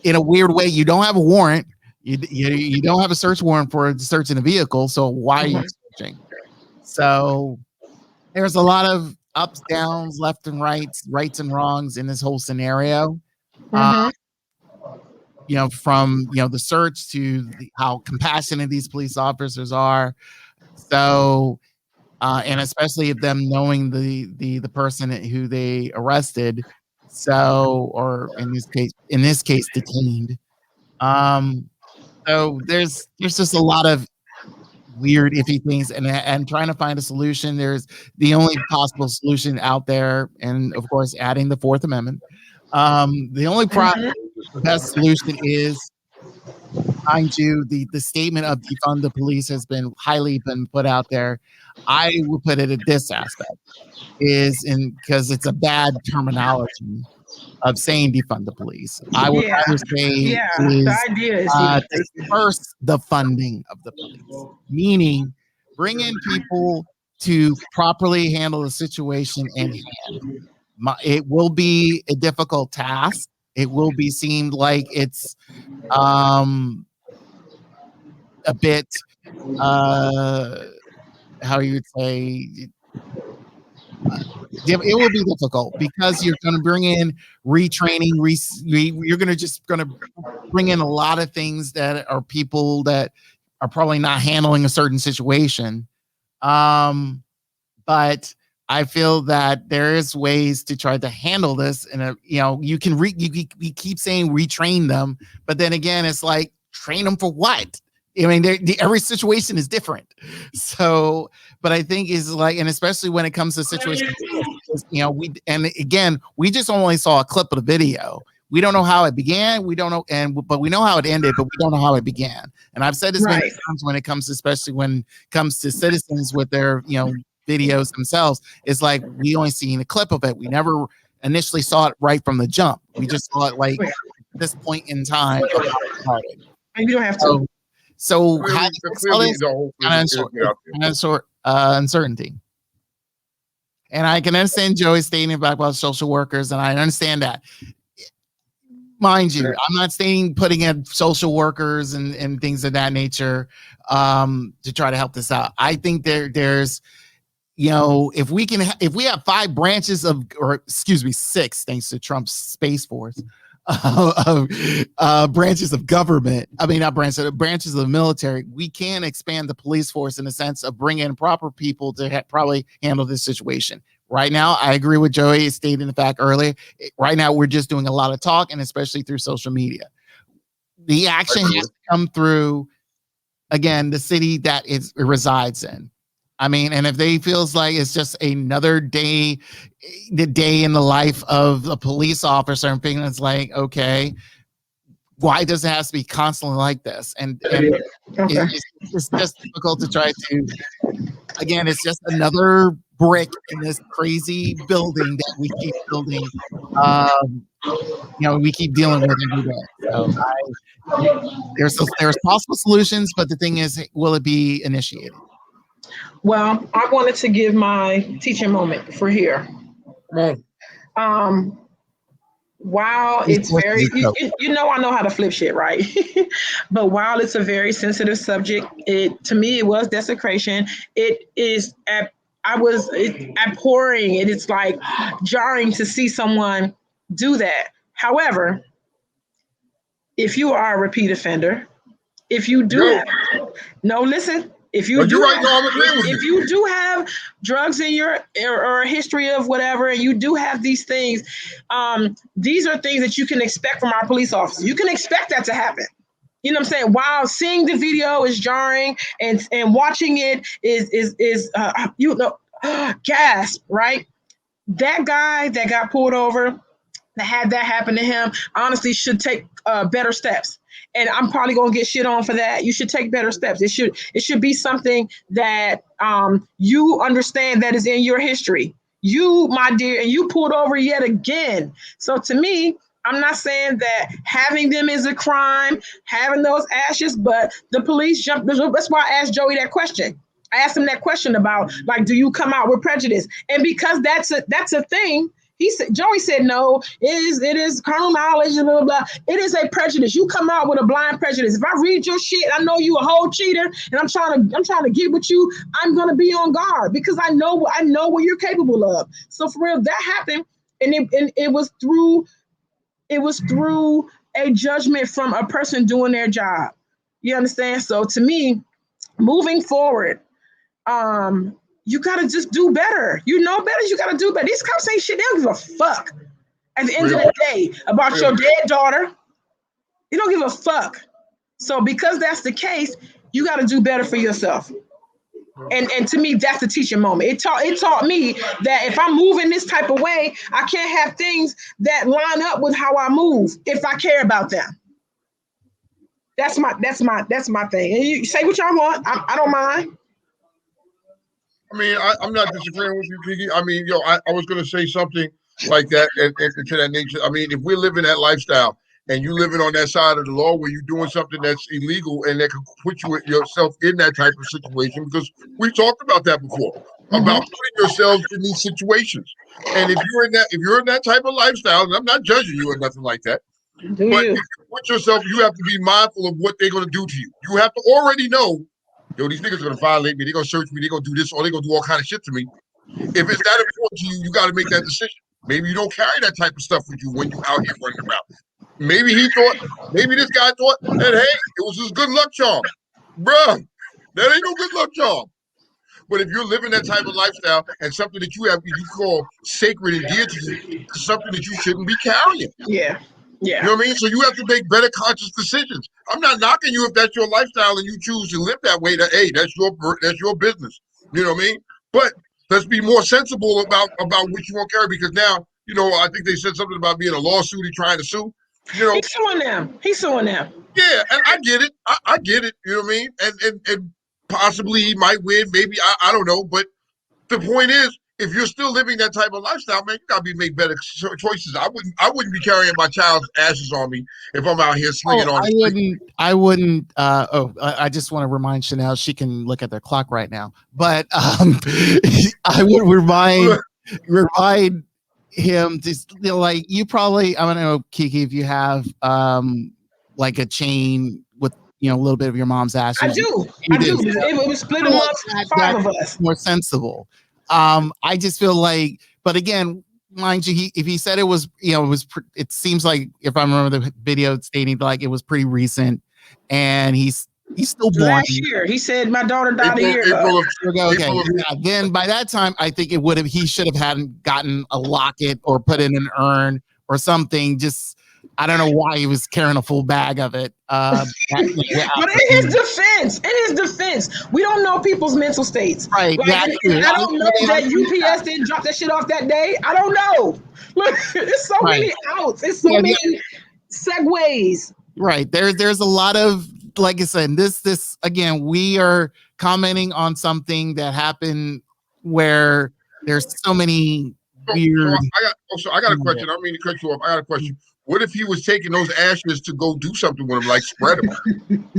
in a weird way. You don't have a warrant. You don't have a search warrant for searching a vehicle. So why are you searching? So there's a lot of ups, downs, left and rights and wrongs in this whole scenario. From the search to how compassionate these police officers are. So, and especially of them knowing the person who they arrested. So, or in this case, detained. So there's just a lot of weird, iffy things, and trying to find a solution. There's the only possible solution out there, and of course, adding the Fourth Amendment. The only best solution is, mind you, the statement of defund the police has been put out there. I would put it at this aspect because it's a bad terminology of saying defund the police. I would rather say the idea is disperse the funding of the police, meaning bring in people to properly handle the situation in hand. It will be a difficult task. It will be seemed like it's a bit how you would say it will be difficult because you're going to bring in retraining. You're going to bring in a lot of things that are people that are probably not handling a certain situation. But I feel that there is ways to try to handle this. And you can you keep saying retrain them, but then again, it's like train them for what? I mean, every situation is different. So, but I think is like, and especially when it comes to situations, we just only saw a clip of the video. We don't know how it began. We don't know, but we know how it ended, but we don't know how it began. And I've said this many times when it comes, especially when it comes to citizens with their, videos themselves. It's like we only seen a clip of it. We never initially saw it right from the jump. We just saw it like at this point in time. And you don't have to. So uncertainty. And I can understand Joey stating about social workers, and I understand that. Mind you, I'm not saying putting in social workers and things of that nature to try to help this out. I think there's if we have 5 branches six, thanks to Trump's Space Force, branches of government. I mean, not branches of the military. We can expand the police force in the sense of bringing in proper people to probably handle this situation. Right now, I agree with Joey stating the fact earlier. Right now, we're just doing a lot of talk, and especially through social media. The action has to come through, again, the city that it resides in. I mean, and if they feels like it's just another day, the day in the life of a police officer, and thinking it's like, okay, why does it have to be constantly like this? And it's just difficult to try to, again, it's just another brick in this crazy building that we keep building. We keep dealing with every day. So there's possible solutions, but the thing is, will it be initiated? Well, I wanted to give my teaching moment for here. While it's very, I know how to flip shit, right? But while it's a very sensitive subject, to me it was desecration. It is abhorring. It is like jarring to see someone do that. However, if you are a repeat offender, if you do listen. If you do, if you do have drugs in your or a history of whatever, and you do have these things, these are things that you can expect from our police officers. You can expect that to happen. You know what I'm saying? While seeing the video is jarring and watching it is gasp, right? That guy that got pulled over, that had that happen to him, honestly should take better steps. And I'm probably gonna get shit on for that. You should take better steps. It should be something that you understand that is in your history. You, my dear, and you pulled over yet again. So to me, I'm not saying that having them is a crime, having those ashes, but the police jump. That's why I asked Joey that question. I asked him that question about, like, do you come out with prejudice? And because that's a thing. Joey said no. It is carnal knowledge and blah, blah blah. It is a prejudice. You come out with a blind prejudice. If I read your shit, I know you a whole cheater, and I'm trying to get with you. I'm gonna be on guard because I know what you're capable of. So for real, that happened, and it was through a judgment from a person doing their job. You understand? So to me, moving forward, you gotta just do better. You know better. You gotta do better. These cops ain't shit. They don't give a fuck. At the end of the day, about your dead daughter, they don't give a fuck. So because that's the case, you gotta do better for yourself. And to me, that's the teaching moment. It taught me that if I'm moving this type of way, I can't have things that line up with how I move if I care about them. That's my thing. And you say what y'all want. I don't mind. I mean, I'm not disagreeing with you, Kiki. I mean, I was going to say something like that and to that nature. I mean, if we're living that lifestyle and you living on that side of the law where you're doing something that's illegal and that could put yourself in that type of situation, because we talked about that before, about putting yourselves in these situations. And if you're in that type of lifestyle, and I'm not judging you or nothing like that, but if you put yourself, you have to be mindful of what they're going to do to you. You have to already know, these niggas are going to violate me. They're going to search me. They're going to do this, or they're going to do all kind of shit to me. If it's that important to you, you got to make that decision. Maybe you don't carry that type of stuff with you when you're out here running around. Maybe this guy thought that, hey, it was his good luck charm. Bruh, that ain't no good luck charm. But if you're living that type of lifestyle and something that you call sacred and dear to you, it's something that you shouldn't be carrying. Yeah. Yeah. You know what I mean? So you have to make better conscious decisions. I'm not knocking you if that's your lifestyle and you choose to live that way. Hey, that's your business. You know what I mean? But let's be more sensible about what you want to carry, because now, I think they said something about being a lawsuit and trying to sue. He's suing them. Yeah, and I get it. I get it. You know what I mean? And possibly he might win. Maybe I don't know. But the point is, if you're still living that type of lifestyle, man, you gotta make better choices. I wouldn't be carrying my child's ashes on me if I'm out here slinging on. I wouldn't. I just want to remind Chanel she can look at their clock right now. But I would remind him to like, you probably, I don't know, Kiki, if you have like a chain with a little bit of your mom's ashes. I do. It was split amongst 5 of us. More sensible. I just feel like, but again, mind you, if he said it was, it seems like, if I remember the video stating like it was pretty recent, and he's still born. Last year, he said my daughter died a year ago. Okay, yeah. Then by that time, I think he should have gotten a locket or put in an urn or something. Just, I don't know why he was carrying a full bag of it. But in his defense, we don't know people's mental states. Right. Like, I don't know that UPS didn't drop that shit off that day. I don't know. Look, there's so many outs. There's so many segues. Right. There's a lot of, like I said, this again, we are commenting on something that happened where there's so many weird. I got a question. I don't mean to cut you off. I got a question. What if he was taking those ashes to go do something with them, like spread them?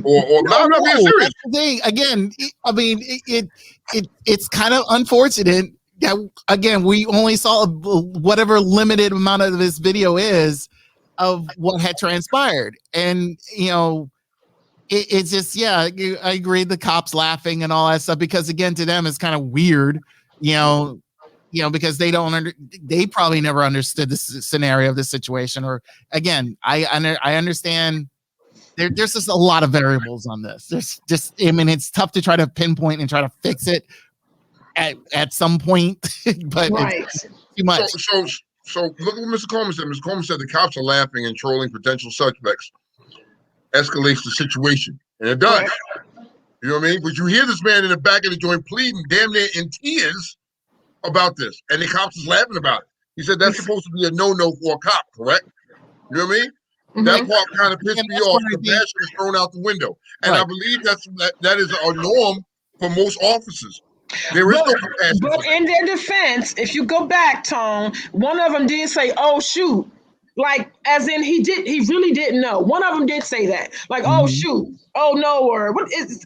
Or no, I'm not being serious. That's the thing. Again, I mean, it's kind of unfortunate that, again, we only saw whatever limited amount of this video is of what had transpired. And, it's just, I agree. The cops laughing and all that stuff, because again, to them, it's kind of weird, because they probably never understood the scenario of the situation. Or again, I understand there's just a lot of variables on this. There's just, I mean, it's tough to try to pinpoint and try to fix it at some point, but it's too much. So look at what Mr. Coleman said. Mr. Coleman said the cops are laughing and trolling potential suspects escalates the situation, and it does. You know what I mean? But you hear this man in the back of the joint pleading, damn near in tears, about this, and the cops is laughing about it. He said that's supposed to be a no-no for a cop, correct? You know what I mean? Mm-hmm. That part kind of pissed me off. Compassion is thrown out the window, and I believe that is a norm for most officers. There is no compassion. But in their defense, if you go back, Tone, one of them did say, "Oh shoot." Like, as in, he really didn't know. One of them did say that. Like, oh, shoot. Oh, no. Or what is,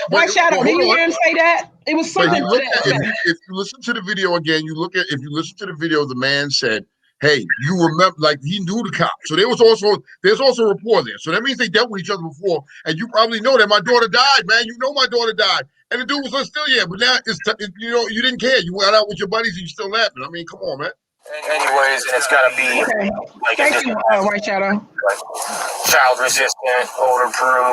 White Shadow, did you hear him say that? It was something to that. If you listen to the video again, if you listen to the video, the man said, hey, you remember, like, he knew the cop. So there's also rapport there. So that means they dealt with each other before. And you probably know that my daughter died, man. You know my daughter died. And the dude was like, still, but now you didn't care. You went out with your buddies and you still laughing. I mean, come on, man. Anyways, and it's got to be like Thank you, White Shadow. Like child resistant, odor proof.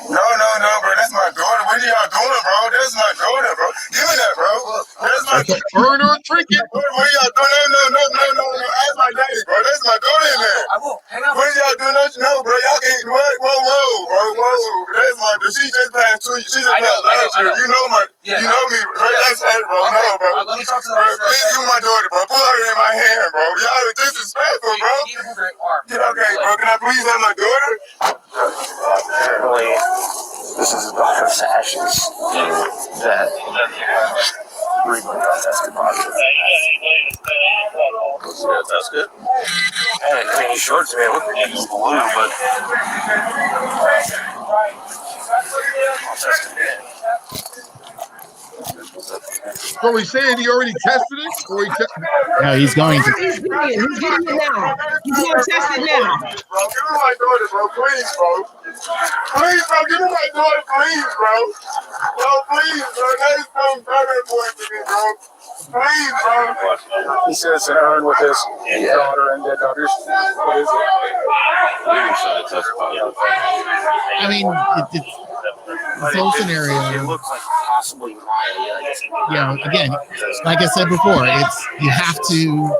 No, bro. That's my daughter. What are y'all doing, bro? That's my daughter, bro. Give me that, bro. That's my daughter. Burn her trinket. What are y'all doing? No. Ask my daddy, bro. That's my daughter in there. What are y'all doing? No, bro. Y'all can't. Whoa, bro. That's my daughter. She just passed 2 years. She just passed last year. You know me, bro. That's her, bro. No, bro. Let me talk to her. Please give my daughter, bro. Put her in my hand, bro. Y'all are disrespectful, bro. Okay, bro. Can I please have my daughter? Apparently, this is his daughter's ashes. That tested positive. Yeah, that's good. I mean, he's short to me. It looked like he was blue, but I'll test it again. So he's saying he already tested it? Or no, he's going to. He's getting it now. He's going to test it now. Bro, give me my daughter, bro. Please, bro. Please, bro. Give me my daughter, please, bro. Bro, please, bro. That is so very important to me, bro. Please, bro. He says to Aaron with his daughter and dead daughters. What is it? I mean, this whole scenario. It looked like possibly again, like I said before, you have to,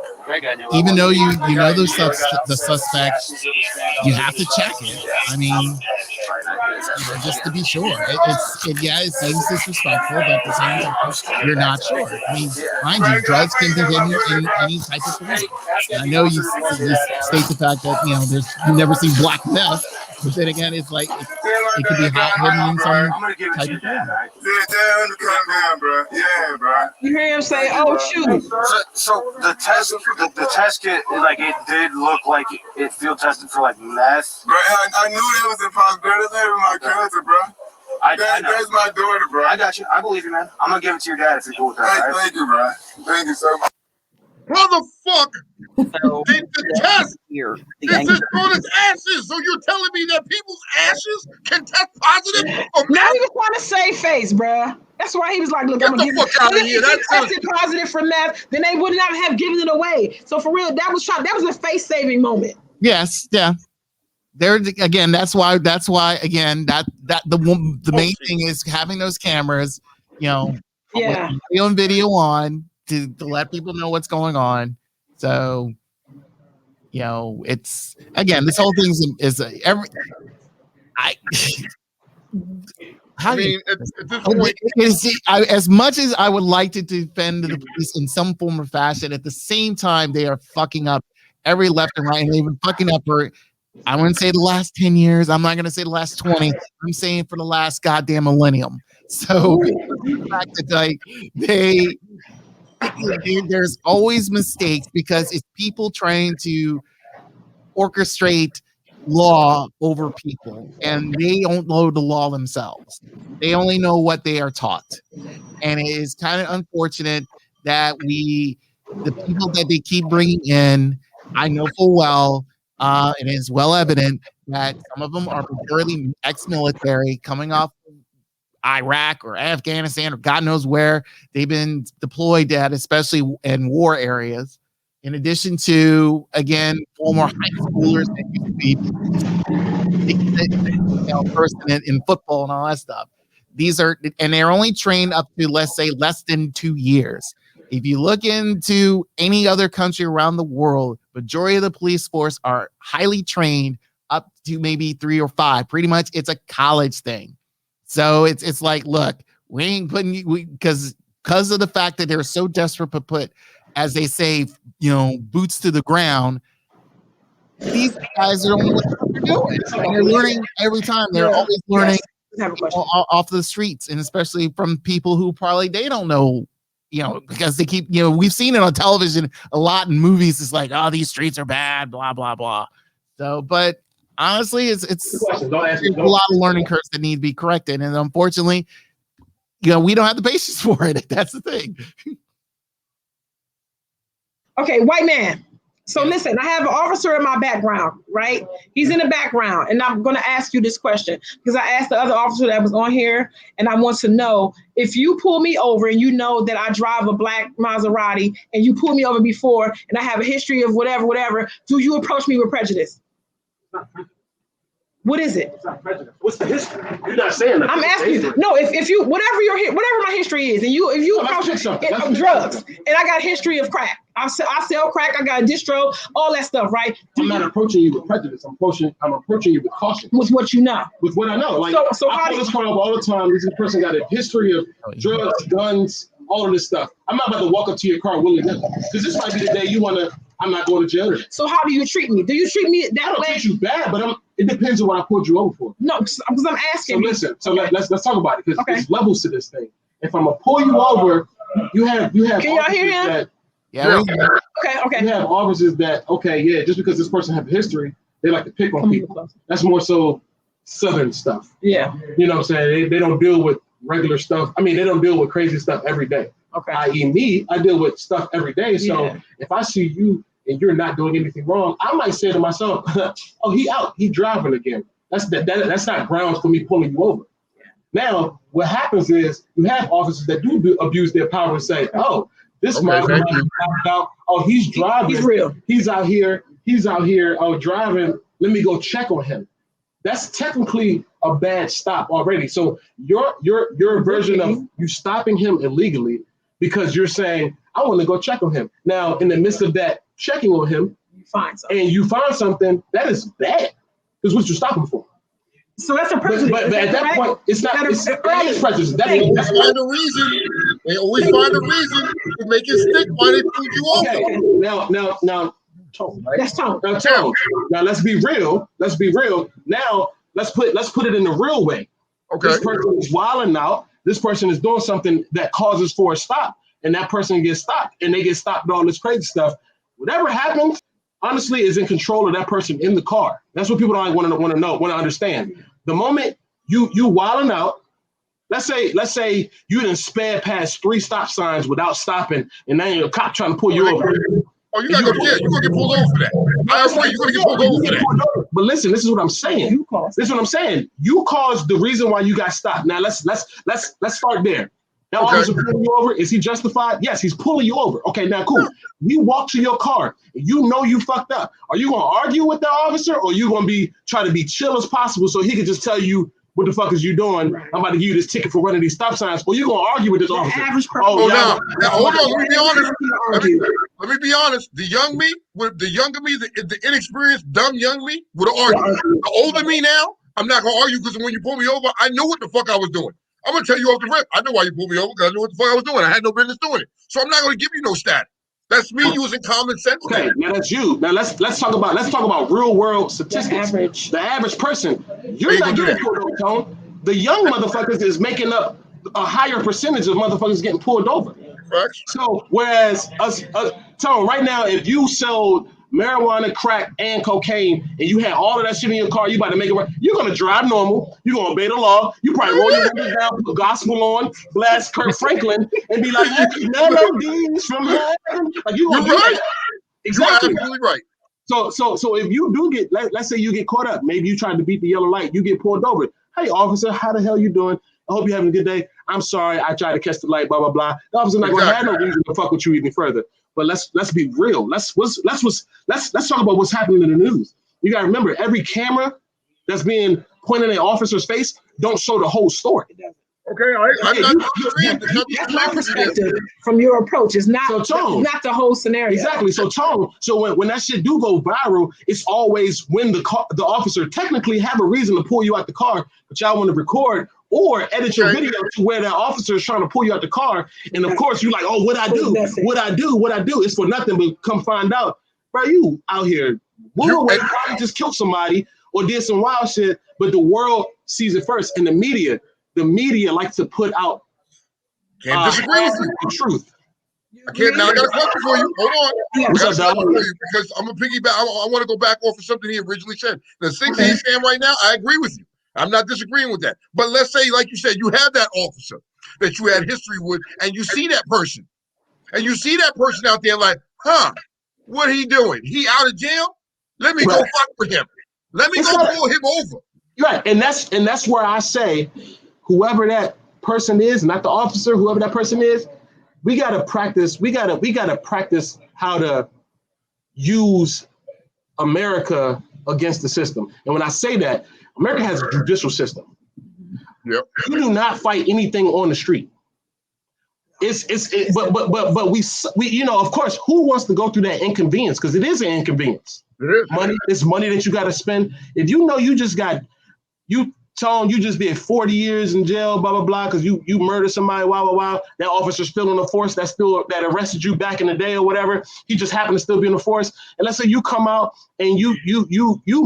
even though you know the suspect, you have to check it. I mean, just to be sure. It seems disrespectful, but at the same time, you're not sure. I mean, mind you, drugs can continue in any type of form. I know you state the fact that you've never seen black meth. But then again, it's like it could be hidden in some type of form. You hear him say, "Oh shoot!" So the test kit, like it did look like it field tested for like meth. Bro, I knew that was impossible. That's my cousin, bro. That's my daughter, bro. I got you. I believe you, man. I'm gonna give it to your dad if you're cool with that. Right? Thank you, bro. Thank you so much. Motherfucker! The test here. This is on his ashes. So you're telling me that people's ashes can test positive for meth? Now he was trying to save face, bro. That's why he was like, "Look, I'm gonna give it." If he tested positive for meth, then they would not have given it away. So for real, that was a face saving moment. Yes, yeah. There again. That's why again that the main thing is having those cameras. On video on. To let people know what's going on. So, it's again, this whole thing is at this point, as much as I would like to defend the police in some form or fashion, at the same time, they are fucking up every left and right, and they've been fucking up for, I wouldn't say the last 10 years. I'm not going to say the last 20. I'm saying for the last goddamn millennium. So, the fact that there's always mistakes because it's people trying to orchestrate law over people, and they don't know the law themselves. They only know what they are taught. And it is kind of unfortunate that the people that they keep bringing in, I know full well, and it is well evident that some of them are purely ex-military coming off Iraq or Afghanistan or God knows where they've been deployed at, especially in war areas. In addition to, again, former high schoolers that used to be person in football and all that stuff. And they're only trained up to, let's say, less than 2 years. If you look into any other country around the world, majority of the police force are highly trained up to maybe 3 or 5. Pretty much it's a college thing. So it's like, look, we ain't putting you because of the fact that they're so desperate to put, as they say, boots to the ground. These guys don't know what they're doing. And they're learning every time. They're always learning off the streets, and especially from people who probably they don't know, because they keep, we've seen it on television a lot in movies. It's like, oh, these streets are bad, blah, blah, blah. So, but honestly, it's a lot of learning curves that need to be corrected. And unfortunately, we don't have the patience for it. That's the thing. Okay, white man. So listen, I have an officer in my background, right? He's in the background, and I'm going to ask you this question because I asked the other officer that was on here, and I want to know if you pull me over and you know that I drive a black Maserati and you pulled me over before and I have a history of whatever, do you approach me with prejudice? What is it? It's not prejudice. What's the history? You're not saying that. I'm asking you. No, if you whatever my history is, and if you approach drugs, and I got a history of crack. I sell crack. I got a distro, all that stuff, right? I'm not approaching you with prejudice. I'm approaching you with caution. With what you know. With what I know. Like, so I pull this car up all the time. This person got a history of drugs, guns, all of this stuff. I'm not about to walk up to your car willy-nilly because this might be the day you want to. I'm not going to jail today. So how do you treat me? Do you treat me that way? I don't treat you bad, but it depends on what I pulled you over for. No, because I'm asking. So listen. So let's talk about it because there's levels to this thing. If I'm gonna pull you over, you have. Can y'all hear him? Yeah. Okay. You have officers that just because this person have a history, they like to pick on people. That's more so Southern stuff. Yeah. You know what I'm saying? They don't deal with regular stuff. I mean, they don't deal with crazy stuff every day. Okay. I.e. me, I deal with stuff every day. So if I see you and you're not doing anything wrong, I might say to myself, oh, he out, he driving again. That's not grounds for me pulling you over. Now, what happens is you have officers that do abuse their power and say, oh, this man, oh, he's driving. He's real. He's out here, driving. Let me go check on him. That's technically a bad stop already. So your version of you stopping him illegally because you're saying, I want to go check on him. Now, in the midst of that checking on him, you find something that is bad. Because what you're stopping for. So that's a prejudice. But at that point, it's not. It's prejudice. That's find a reason. They always find a reason to make it stick while they pull you over. Okay. Now, tone, right? That's tone. Now, tone. Now, let's be real. Now, let's put it in the real way. Okay. This person is wilding out. This person is doing something that causes for a stop, and that person gets stopped, and they get stopped with all this crazy stuff. Whatever happens, honestly, is in control of that person in the car. That's what people don't want to understand. The moment you wilding out, let's say you didn't sped past 3 stop signs without stopping, and now a cop trying to pull you over. Oh, you're not going to jail. You're going to get pulled over for that. I agree. You're going to get pulled over for that. But listen, this is what I'm saying. You caused the reason why you got stopped. Now let's start there. That officer pulling you over, is he justified? Yes, he's pulling you over. Okay, now cool. You walk to your car, and you know you fucked up. Are you gonna argue with that officer, or are you gonna try to be chill as possible so he can just tell you what the fuck is you doing? Right. I'm about to give you this ticket for running these stop signs, or you gonna argue with this officer? Hold on. Let me be honest. Let me be honest. The inexperienced, dumb young me would have argued. The older me now, I'm not gonna argue because when you pull me over, I know what the fuck I was doing. I'm gonna tell you off the rip. I know why you pulled me over because I knew what the fuck I was doing. I had no business doing it. So I'm not gonna give you no status. That's me using common sense. Okay, now that's you. Now let's talk about real world statistics. The average person. You're not getting pulled over, Tone. The young motherfuckers is making up a higher percentage of motherfuckers getting pulled over. So whereas Tone, right now, if you sold marijuana, crack, and cocaine, and you had all of that shit in your car, you about to make it work, you're gonna drive normal, you're gonna obey the law, you probably roll your windows down, put gospel on, blast Kurt Franklin, and be like, hey, melodies from heaven. Like you're right. Exactly. You're absolutely right. So if you do get, let's say you get caught up, maybe you tried to beat the yellow light, you get pulled over. Hey, officer, how the hell you doing? I hope you're having a good day. I'm sorry, I tried to catch the light, blah, blah, blah. The officer's not gonna have no reason to fuck with you even further. But let's be real. Let's talk about what's happening in the news. You gotta remember, every camera that's being pointed at an officer's face don't show the whole story. Okay, I'm not disagreeing. That's my perspective from your approach. It's not, not the whole scenario. Exactly. So Tone, when that shit do go viral, it's always when the officer technically have a reason to pull you out the car, but y'all want to record or edit your video to where that officer is trying to pull you out the car. And of course you like, oh, what I do? It's for nothing, but come find out, bro, you out here, probably just killed somebody or did some wild shit, but the world sees it first. And the media likes to put out can't disagree with you. The truth. I can't. Now I got a question for you. Hold on. Because I'm gonna piggyback. I want to go back off of something he originally said. The things he's saying right now, I agree with you. I'm not disagreeing with that. But let's say, like you said, you have that officer that you had history with, and you see that person, out there like, what he doing? He out of jail? Let me go fuck with him. Let me go pull him over. Right, and that's where I say, whoever that person is, not the officer, whoever that person is, we gotta practice. We gotta practice how to use America against the system. And when I say that, America has a judicial system. Yep. You do not fight anything on the street. But we you know, of course, who wants to go through that inconvenience? Because it is an inconvenience. It is. Money. It's money that you got to spend. If you know you just did 40 years in jail, blah blah blah, because you murdered somebody, wow. That officer's still in the force. That arrested you back in the day or whatever. He just happened to still be in the force. And let's say you come out and you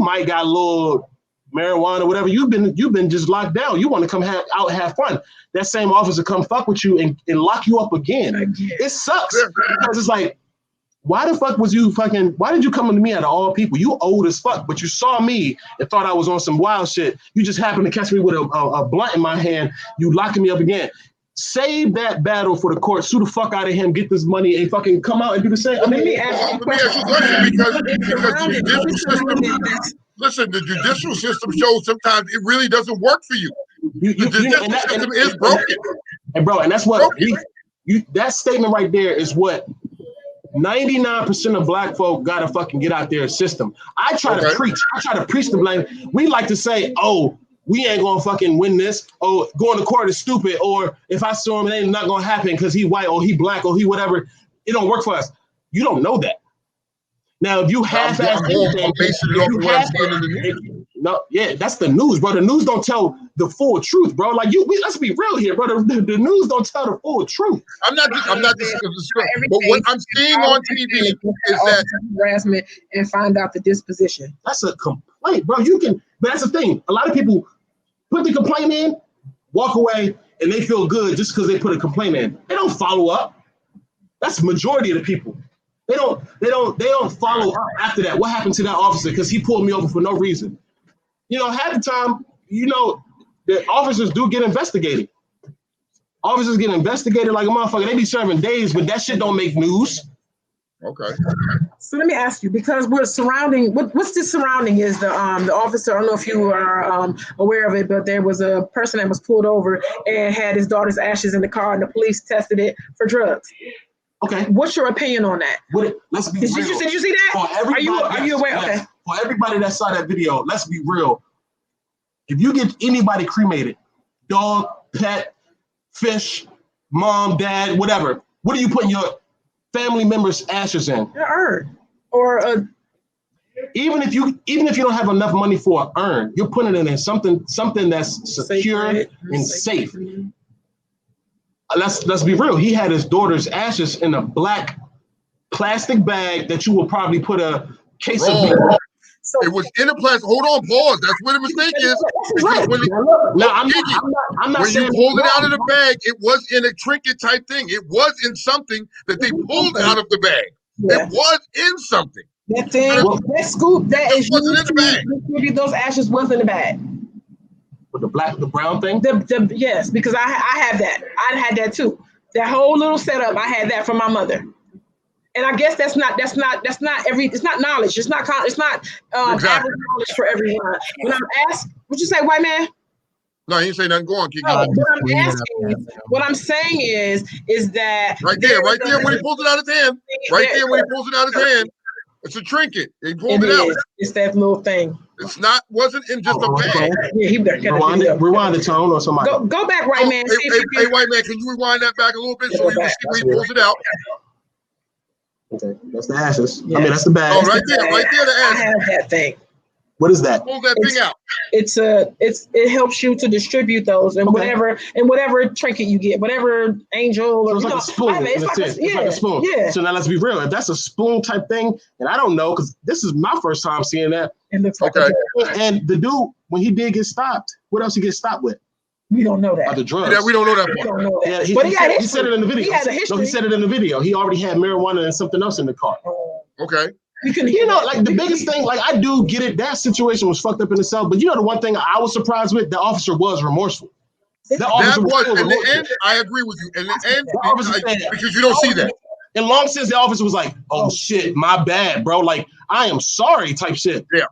might got a little marijuana or whatever. You've been just locked down. You want to come have fun. That same officer come fuck with you and lock you up again. It sucks because it's like, why the fuck why did you come to me out of all people? You old as fuck, but you saw me and thought I was on some wild shit. You just happened to catch me with a blunt in my hand. You locking me up again. Save that battle for the court. Sue the fuck out of him. Get this money and fucking come out and do the same. Let me ask you a question because the judicial system. Listen, the judicial system shows sometimes it really doesn't work for you. The judicial system is broken. And bro, and that's what that statement right there is what 99% of black folk gotta fucking get out their system. I try to preach the blame. We like to say, oh, we ain't gonna fucking win this. Oh, going to court is stupid. Or if I sue him, it ain't not gonna happen because he white or he black or he whatever. It don't work for us. You don't know that. Now, if you half-ass anything, that's the news, bro. The news don't tell the full truth, bro. Like let's be real here, bro. The news don't tell the full truth. I'm not disrespectful, but what I'm seeing on TV is that harassment and find out the disposition. That's a complaint, bro. But that's the thing. A lot of people put the complaint in, walk away, and they feel good just because they put a complaint in. They don't follow up. That's the majority of the people. They don't follow up after that. What happened to that officer? Because he pulled me over for no reason. You know, half the time, you know, the officers do get investigated. Officers get investigated like a motherfucker. They be serving days, but that shit don't make news. Okay. So let me ask you, because we're surrounding, what's this surrounding is the officer, I don't know if you are aware of it, but there was a person that was pulled over and had his daughter's ashes in the car and the police tested it for drugs. Okay. What's your opinion on that? Let's be real. Did you see that? Are you aware? Yes. Okay. For everybody that saw that video, let's be real. If you get anybody cremated, dog, pet, fish, mom, dad, whatever, what are you putting your family members' ashes in? An urn or a. Even if you don't have enough money for an urn, you're putting it in something that's secure and safe. Mm-hmm. Let's be real. He had his daughter's ashes in a black plastic bag that you will probably put a case of beer. It was in a plastic. Hold on, pause. That's where the mistake is. Because when I'm not when saying you pulled it out of the bag, it was in a trinket type thing. It was in something that they pulled out of the bag. Yeah. It was in something. That thing, that scoop that is wasn't in the bag. used to distribute those ashes was in the bag. With the brown thing? Yes, because I have that. I had that too. That whole little setup, I had that from my mother. And I guess that's not it's not knowledge. It's not average knowledge for everyone. When I'm asked, what you say, white man? No, he didn't say nothing. Go on, Kiki. What I'm saying is that right there when he pulls it out of his hand. Right there when he pulls it out of his hand. It's a trinket. He pulled it out. It's that little thing. It's wasn't in just a bag. Yeah, he better rewind the tone or somebody. Go back, white man. Hey, white man, can you rewind that back a little bit so you can see where he pulls it out? Okay, that's the ashes. Yes. I mean, that's the bag. Oh, right there, the ashes. I have that thing. What is that? Pull that thing out. It helps you to distribute those and whatever trinket you get, whatever angel or it's like a spoon. It's like a spoon. Yeah. So now let's be real. If that's a spoon type thing, and I don't know because this is my first time seeing that. It looks like and the dude when he did get stopped, what else he get stopped with? We don't know that. The drugs. Yeah, we don't know that. Yeah, he said it in the video. He said it in the video. He already had marijuana and something else in the car. Okay. Like the biggest thing, like I do get it. That situation was fucked up in itself. But the one thing I was surprised with, the officer was remorseful. In the end, I agree with you. In the end, because you don't see that. In long sense, the officer was like, "Oh shit, my bad, bro. Like I am sorry," type shit. Yeah.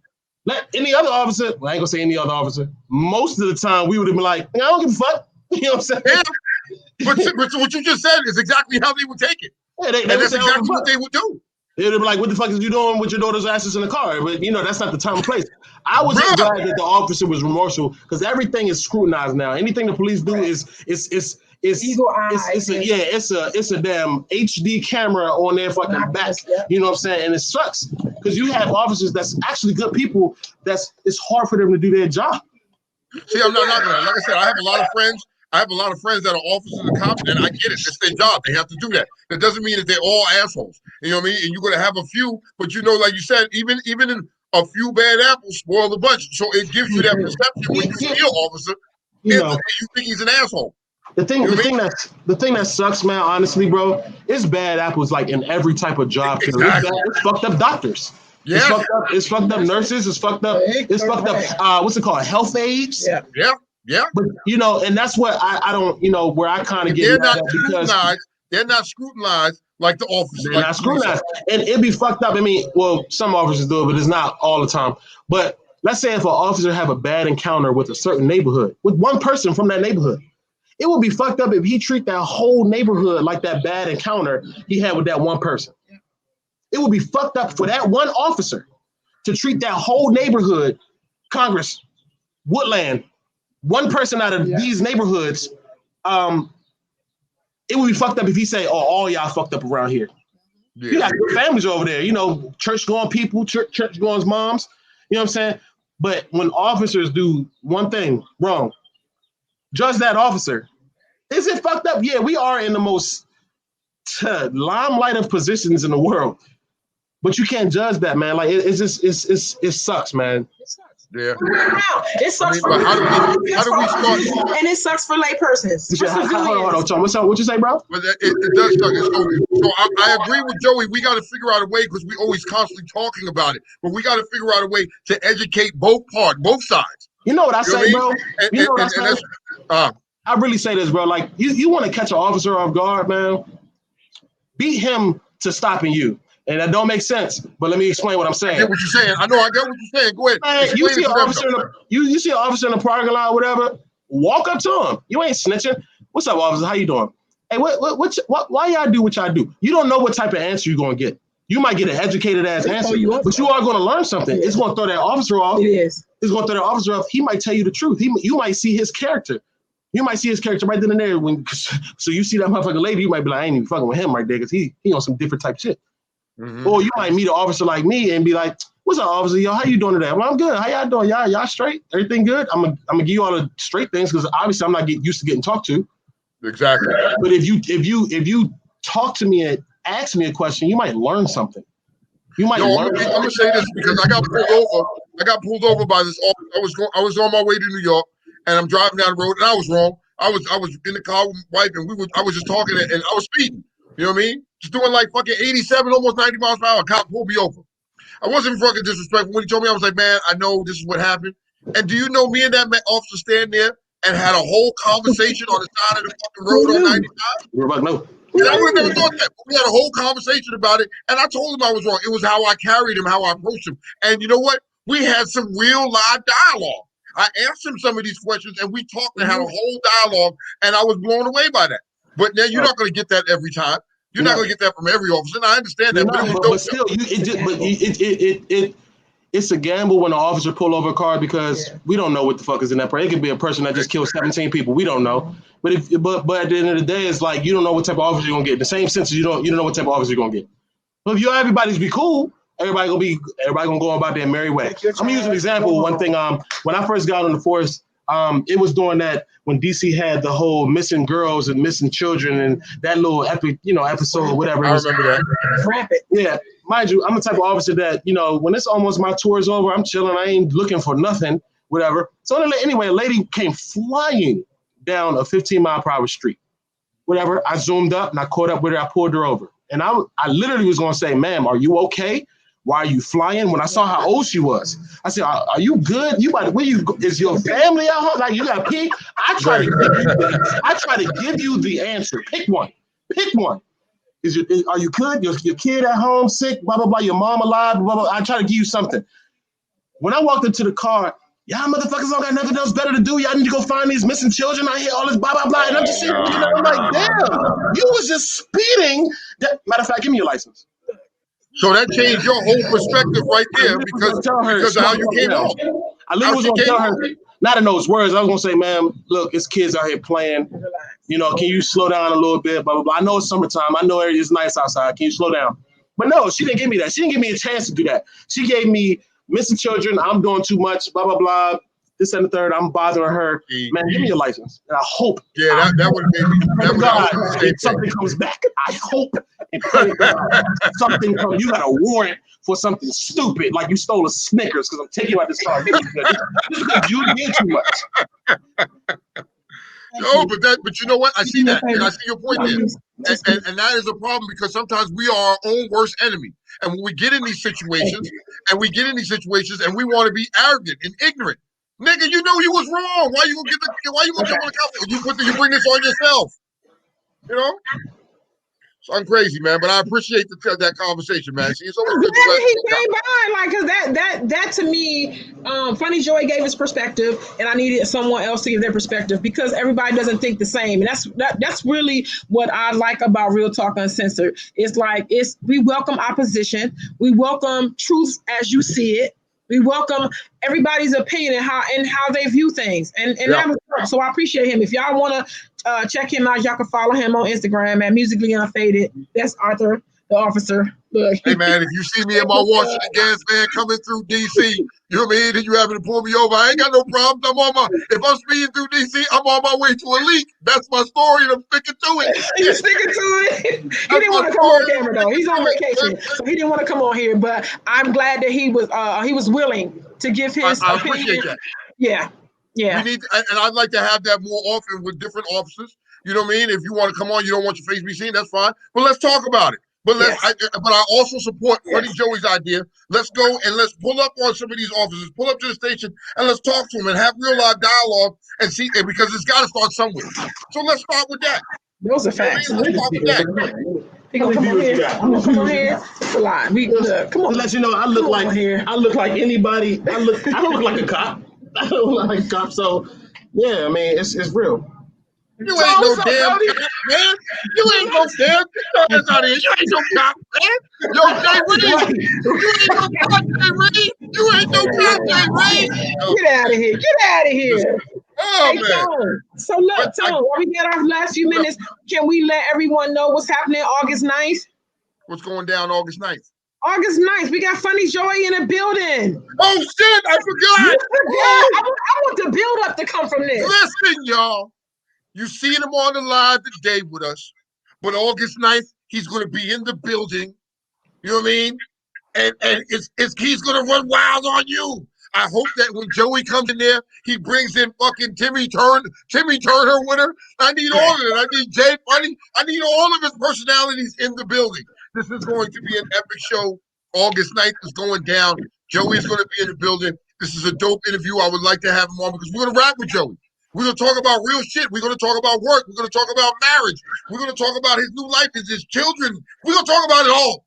Let any other officer, I ain't gonna say any other officer. Most of the time, we would have been like, "I don't give a fuck." You know what I'm saying? Yeah. But what you just said is exactly how they would take it. Yeah, that's exactly what they would do. They'd be like, "What the fuck is you doing with your daughter's asses in the car?" But that's not the time and place. I was glad that the officer was remorseful because everything is scrutinized now. Anything the police do is eagle eyes. It's a damn HD camera on their fucking back. You know what I'm saying? And it sucks because you have officers that's actually good people. It's hard for them to do their job. See, I'm not knocking that. Like I said, I have a lot of friends. That are officers and cops, and I get it. It's their job. They have to do that. That doesn't mean that they're all assholes. You know what I mean? And you're going to have a few, but like you said, even in a few bad apples spoil the bunch. So it gives you that perception when you see an officer, you think he's an asshole. The thing that sucks, man, honestly, bro, it's bad apples like in every type of job. Exactly. It's fucked up doctors. Yeah. It's fucked up nurses. It's fucked up. What's it called? Health aides. Yeah. But and that's what I don't, where I kind of get mad at because they're not scrutinized like the officers. They're not scrutinized. And it'd be fucked up. I mean, well, some officers do it, but it's not all the time. But let's say if an officer have a bad encounter with a certain neighborhood, with one person from that neighborhood, it would be fucked up if he treat that whole neighborhood like that bad encounter he had with that one person. It would be fucked up for that one officer to treat that whole neighborhood, Congress, Woodland, one person out of these neighborhoods, it would be fucked up if he say, "Oh, all y'all fucked up around here." Yeah. You got good families over there, church-going people, church-going moms. You know what I'm saying? But when officers do one thing wrong, judge that officer. Is it fucked up? Yeah, we are in the most limelight of positions in the world, but you can't judge that, man. Like it sucks, man. It sucks. Yeah. It sucks how do we start? And it sucks for laypersons. Hold on, Tom. What you say, bro? But it does suck. So I agree with Joey. We got to figure out a way because we always constantly talking about it. But we got to figure out a way to educate both sides. You know what I say, bro? I really say this, bro. Like you want to catch an officer off guard, man. Beat him to stopping you. And that don't make sense, but let me explain what I'm saying. I get what you're saying. I get what you're saying. Go ahead. Man, you see an officer in the parking lot or whatever, walk up to him. You ain't snitching. What's up, officer? How you doing? Hey, why y'all do what y'all do? You don't know what type of answer you're going to get. You might get an educated ass answer, but you are going to learn something. It's going to throw that officer off. It is. It's going to throw that officer off. He might tell you the truth. You might see his character. You might see his character right then and there. So you see that motherfucking lady, you might be like, I ain't even fucking with him right there because he on some different type shit. Mm-hmm. Or you might meet an officer like me and be like, "What's up, officer? Yo, how you doing today?" Well, I'm good. How y'all doing? Y'all straight? Everything good? I'm gonna give you all the straight things because obviously I'm not used to getting talked to. Exactly. But if you talk to me and ask me a question, you might learn something. You might learn. I'm gonna say this because I got pulled over. I got pulled over by this officer. I was on my way to New York, and I'm driving down the road, and I was wrong. I was in the car with my wife, and I was just talking, and I was speeding. You know what I mean? Just doing like fucking 87, almost 90 miles per hour. A cop pulled me over. I wasn't fucking disrespectful. When he told me, I was like, man, I know this is what happened. And do you know me and that officer stand there and had a whole conversation on the side of the fucking road on 95? We're about no. And I would have never thought that. We had a whole conversation about it, and I told him I was wrong. It was how I carried him, how I approached him. And you know what? We had some real live dialogue. I asked him some of these questions, and we talked and had a whole dialogue, and I was blown away by that. But now you're not going to get that every time. You're not going to get that from every officer, and I understand that. But still, it's a gamble when an officer pull over a car because we don't know what the fuck is in that person. It could be a person that just killed 17 people. We don't know. But at the end of the day, it's like you don't know what type of officer you're gonna get. In the same sense, you don't know what type of officer you're gonna get. But if everybody's be cool, everybody gonna go about their merry way. I'm gonna use an example. One thing, when I first got on the force, it was during that when DC had the whole missing girls and missing children and that little episode, whatever. I remember that. Rapid. Yeah. Mind you, I'm the type of officer that, when it's almost my tour is over, I'm chilling. I ain't looking for nothing, whatever. So anyway, a lady came flying down a 15-mile-per-hour street. Whatever. I zoomed up and I caught up with her. I pulled her over. And I literally was going to say, ma'am, are you okay? Why are you flying? When I saw how old she was, I said, are you good? Is your family out here? Like, you got to pee? I try to give you the answer. Pick one. Are you good? Your kid at home sick? Blah, blah, blah. Your mom alive? Blah, blah. I try to give you something. When I walked into the car, y'all motherfuckers don't got nothing else better to do. Y'all need to go find these missing children. I hear all this blah, blah, blah. And I'm just sitting looking at them like, damn, you was just speeding. Matter of fact, give me your license. So that changed your whole perspective right there because of how you came off. I literally was going to tell her, not in those words, I was going to say, ma'am, look, it's kids out here playing. Can you slow down a little bit? Blah, blah, blah. I know it's summertime. I know it's nice outside. Can you slow down? But no, she didn't give me that. She didn't give me a chance to do that. She gave me missing children. I'm doing too much, blah, blah, blah. This and the third. I'm bothering her. Man, give me your license. And I hope. Yeah, that would have made me. If something comes back, I hope. Something comes. You got a warrant for something stupid, like you stole a Snickers because I'm taking you out this car. Just because you did too much. No, but you know what? I see that, and I see your point there, and that is a problem because sometimes we are our own worst enemy, and when we get in these situations, and we want to be arrogant and ignorant, nigga, you know you was wrong. Why you gonna jump on the couch? You bring this on yourself, So I'm crazy, man, but I appreciate that conversation, man. See, it's always good he came by, because that to me, Funny Joy gave his perspective, and I needed someone else to give their perspective because everybody doesn't think the same, and that's really what I like about Real Talk Uncensored. It's like we welcome opposition, we welcome truth as you see it. We welcome everybody's opinion and how they view things, and that was so I appreciate him. If y'all want to check him out, y'all can follow him on Instagram at Musically Unfaded. That's Arthur, the officer. Look. Hey man, if you see me in my Washington gas van coming through DC, you know what I mean? And you having to pull me over, I ain't got no problems. If I'm speeding through DC, I'm on my way to a leak. That's my story, and I'm sticking to it. He's sticking to it. He didn't want to come on camera though. He's on vacation, so he didn't want to come on here. But I'm glad that he was willing to give his I opinion. appreciate that. Yeah. We need, and I'd like to have that more often with different officers. You know what I mean? If you want to come on, you don't want your face to be seen, that's fine. But let's talk about it. But I also support Funny Joey's idea. Let's go and let's pull up on some of these officers, pull up to the station, and let's talk to them and have real live dialogue and see, because it's got to start somewhere. So let's start with that. Those are facts. Let's start with that. He gonna come on here. I'm gonna come on here. It's a lie. Come on. To let you know, I look like anybody. I don't look like a cop. I don't look like a cop. So yeah, I mean, it's real. You ain't no damn cop, man. You ain't no damn cop. You ain't no cop, man. Yo, Jay Reed. You ain't no cop, Jay Reed. You ain't no cop, Jay Reed. Get out of here. Get out of here. Oh, hey, man. Tone. So look, Tone, while we get our last few minutes, can we let everyone know what's happening August 9th? What's going down August 9th? August 9th, we got Funny Joy in the building. Oh, shit, I forgot. I want the build up to come from this. Listen, y'all. You seen him on the live today with us, but August 9th, he's going to be in the building. You know what I mean? and he's gonna run wild on you. I hope that when Joey comes in there, he brings in fucking Timmy Turner with her. I need all of it. I need Jay Funny. I need all of his personalities in the building. This is going to be an epic show. August 9th is going down. Joey's going to be in the building. This is a dope interview. I would like to have him on because we're going to rap with Joey. We're going to talk about real shit. We're going to talk about work. We're going to talk about marriage. We're going to talk about his new life, his children. We're going to talk about it all.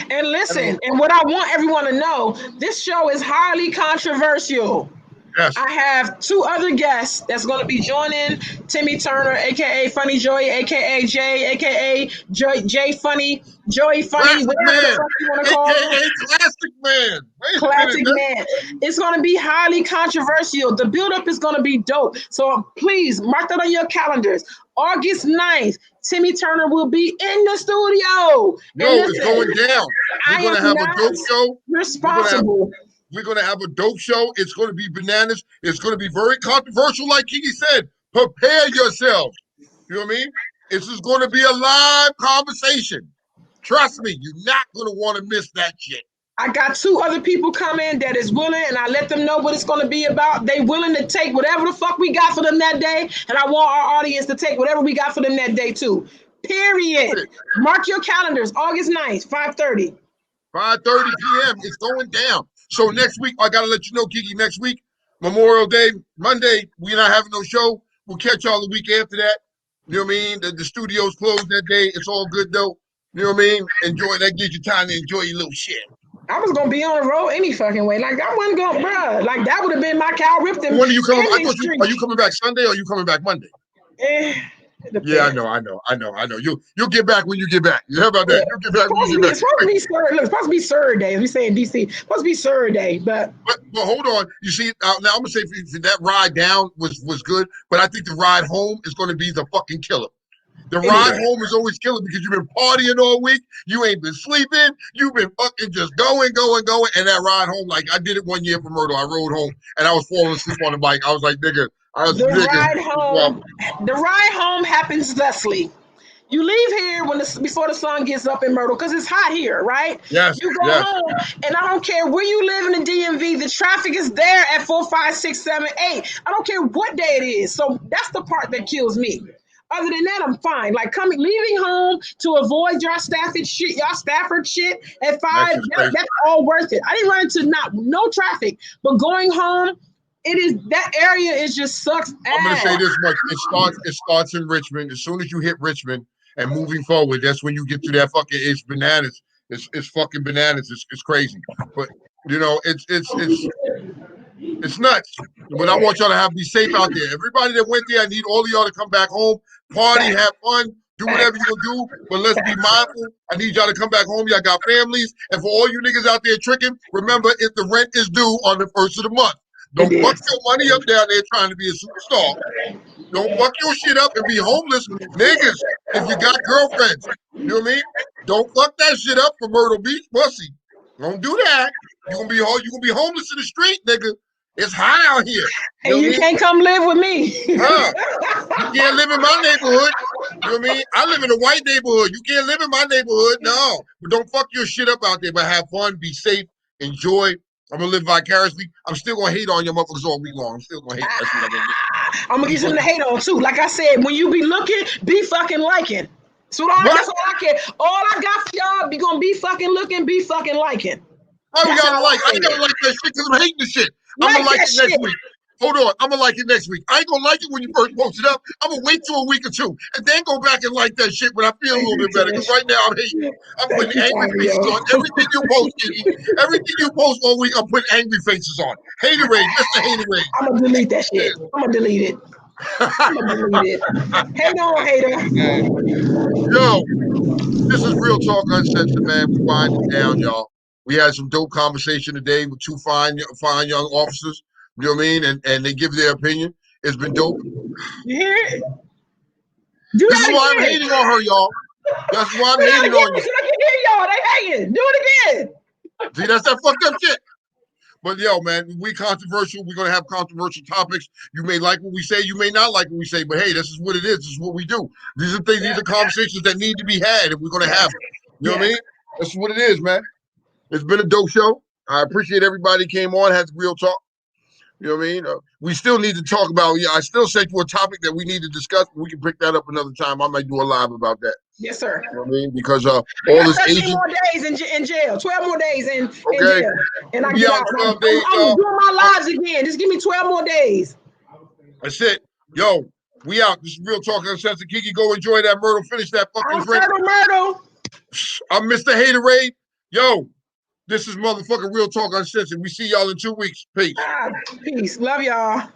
And listen, and what I want everyone to know, this show is highly controversial. Yes. I have two other guests that's going to be joining Timmy Turner, aka Funny Joey, aka Jay, aka Jay Funny, Joey Funny, classic whatever man. the fuck you want to call it. Classic man. Classic man. It's going to be highly controversial. The build-up is going to be dope. So please mark that on your calendars. August 9th, Timmy Turner will be in the studio. It's going down. We're going to have a dope show. Responsible. We're going to have a dope show. It's going to be bananas. It's going to be very controversial, like Kiki said. Prepare yourselves. You know what I mean? This is going to be a live conversation. Trust me, you're not going to want to miss that shit. I got two other people coming that is willing, and I let them know what it's going to be about. They willing to take whatever the fuck we got for them that day, and I want our audience to take whatever we got for them that day too. Period. Mark your calendars. August 9th, 5:30. 5:30 p.m. It's going down. So next week, I got to let you know, Kiki, next week, Memorial Day, Monday, we're not having no show. We'll catch y'all the week after that. You know what I mean? The studio's closed that day. It's all good, though. You know what I mean? Enjoy. That gives you time to enjoy your little shit. I was going to be on the road any fucking way. Like, I wasn't going, bruh. Like, that would have been my Cal Ripton. When are you coming? Are you coming back Sunday or are you coming back Monday? Yeah, I know. You'll get back when you get back. You heard about that? You'll get back when you get back. It's supposed to be Saturday. We say in DC. It's supposed to be Saturday, but hold on. You see, now I'm gonna say that ride down was good, but I think the ride home is gonna be the fucking killer. The ride home is always killer because you've been partying all week. You ain't been sleeping. You've been fucking just going. And that ride home, like I did it one year for Myrtle. I rode home and I was falling asleep on the bike. I was like, nigga. The ride home happens thusly. You leave here before the sun gets up in Myrtle because it's hot here, right? Yes. You go home, and I don't care where you live in the DMV. The traffic is there at 4, 5, 6, 7, 8. I don't care what day it is. So that's the part that kills me. Other than that, I'm fine. Like leaving home to avoid y'all Stafford shit at 5. That's all worth it. I didn't run into no traffic, but going home. That area is just sucks. I'm gonna say this much: it starts in Richmond. As soon as you hit Richmond and moving forward, that's when you get to that fucking. It's bananas. It's fucking bananas. It's crazy. But you know, it's nuts. But I want y'all to be safe out there. Everybody that went there, I need all of y'all to come back home, party, have fun, do whatever you gonna do. But let's be mindful. I need y'all to come back home. Y'all got families, and for all you niggas out there tricking, remember if the rent is due on the 1st of the month. Don't fuck your money up down there trying to be a superstar. Don't fuck your shit up and be homeless. Niggas, if you got girlfriends, you know what I mean? Don't fuck that shit up for Myrtle Beach, pussy. Don't do that. You're gonna be homeless in the street, nigga. It's hot out here. And you can't come live with me. Huh? You can't live in my neighborhood. You know what I mean? I live in a white neighborhood. You can't live in my neighborhood. No. But don't fuck your shit up out there. But have fun, be safe, enjoy. I'm gonna live vicariously. I'm still gonna hate on your motherfuckers all week long. I'm still gonna hate. That's what I'm gonna do. I'm gonna get something to hate on too. Like I said, when you be looking, be fucking liking. That's all I care. All I got for y'all, be gonna be fucking looking, be fucking liking. I ain't gotta like that shit because I'm hating the shit. I'm gonna like it next week. Hold on, I'm gonna like it next week. I ain't gonna like it when you first post it up. I'm gonna wait till a week or two and then go back and like that shit when I feel a little bit better. Because right now I'm hating. I'm putting angry faces on everything you post, Kiki. Everything you post all week, I'm putting angry faces on. Haterade, Mr. Haterade. I'm gonna delete that shit. I'm gonna delete it. Hate on, hater. Yo, this is Real Talk Uncensored, man. We wind it down, y'all. We had some dope conversation today with two fine young officers. You know what I mean? And they give their opinion. It's been dope. You hear it? This is why I'm hating on her, y'all. That's why I'm hating on you. I can hear y'all. They hating. Do it again. See, that's that fucked up shit. But yo, man, we controversial. We're gonna have controversial topics. You may like what we say, you may not like what we say, but hey, this is what it is. This is what we do. These are things. These are conversations that need to be had, and we're gonna have them. You know what I mean? That's what it is, man. It's been a dope show. I appreciate everybody came on, had real talk. You know what I mean? We still need to talk about, I still sent you a topic that we need to discuss. We can pick that up another time. I might do a live about that. Yes, sir. You know what I mean? Because all this 13 Asian... more days in jail, 12 more days in jail. And I get out. 12 days, I'm doing my lives again. Just give me 12 more days. That's it. Yo, we out. This is Real Talk Uncensored. Kiki, go enjoy that Myrtle. Finish that fucking drink. Myrtle. I'm Mr. Haterade. Yo, this is motherfucking Real Talk Uncensored. We see y'all in 2 weeks. Peace. Peace. Love y'all.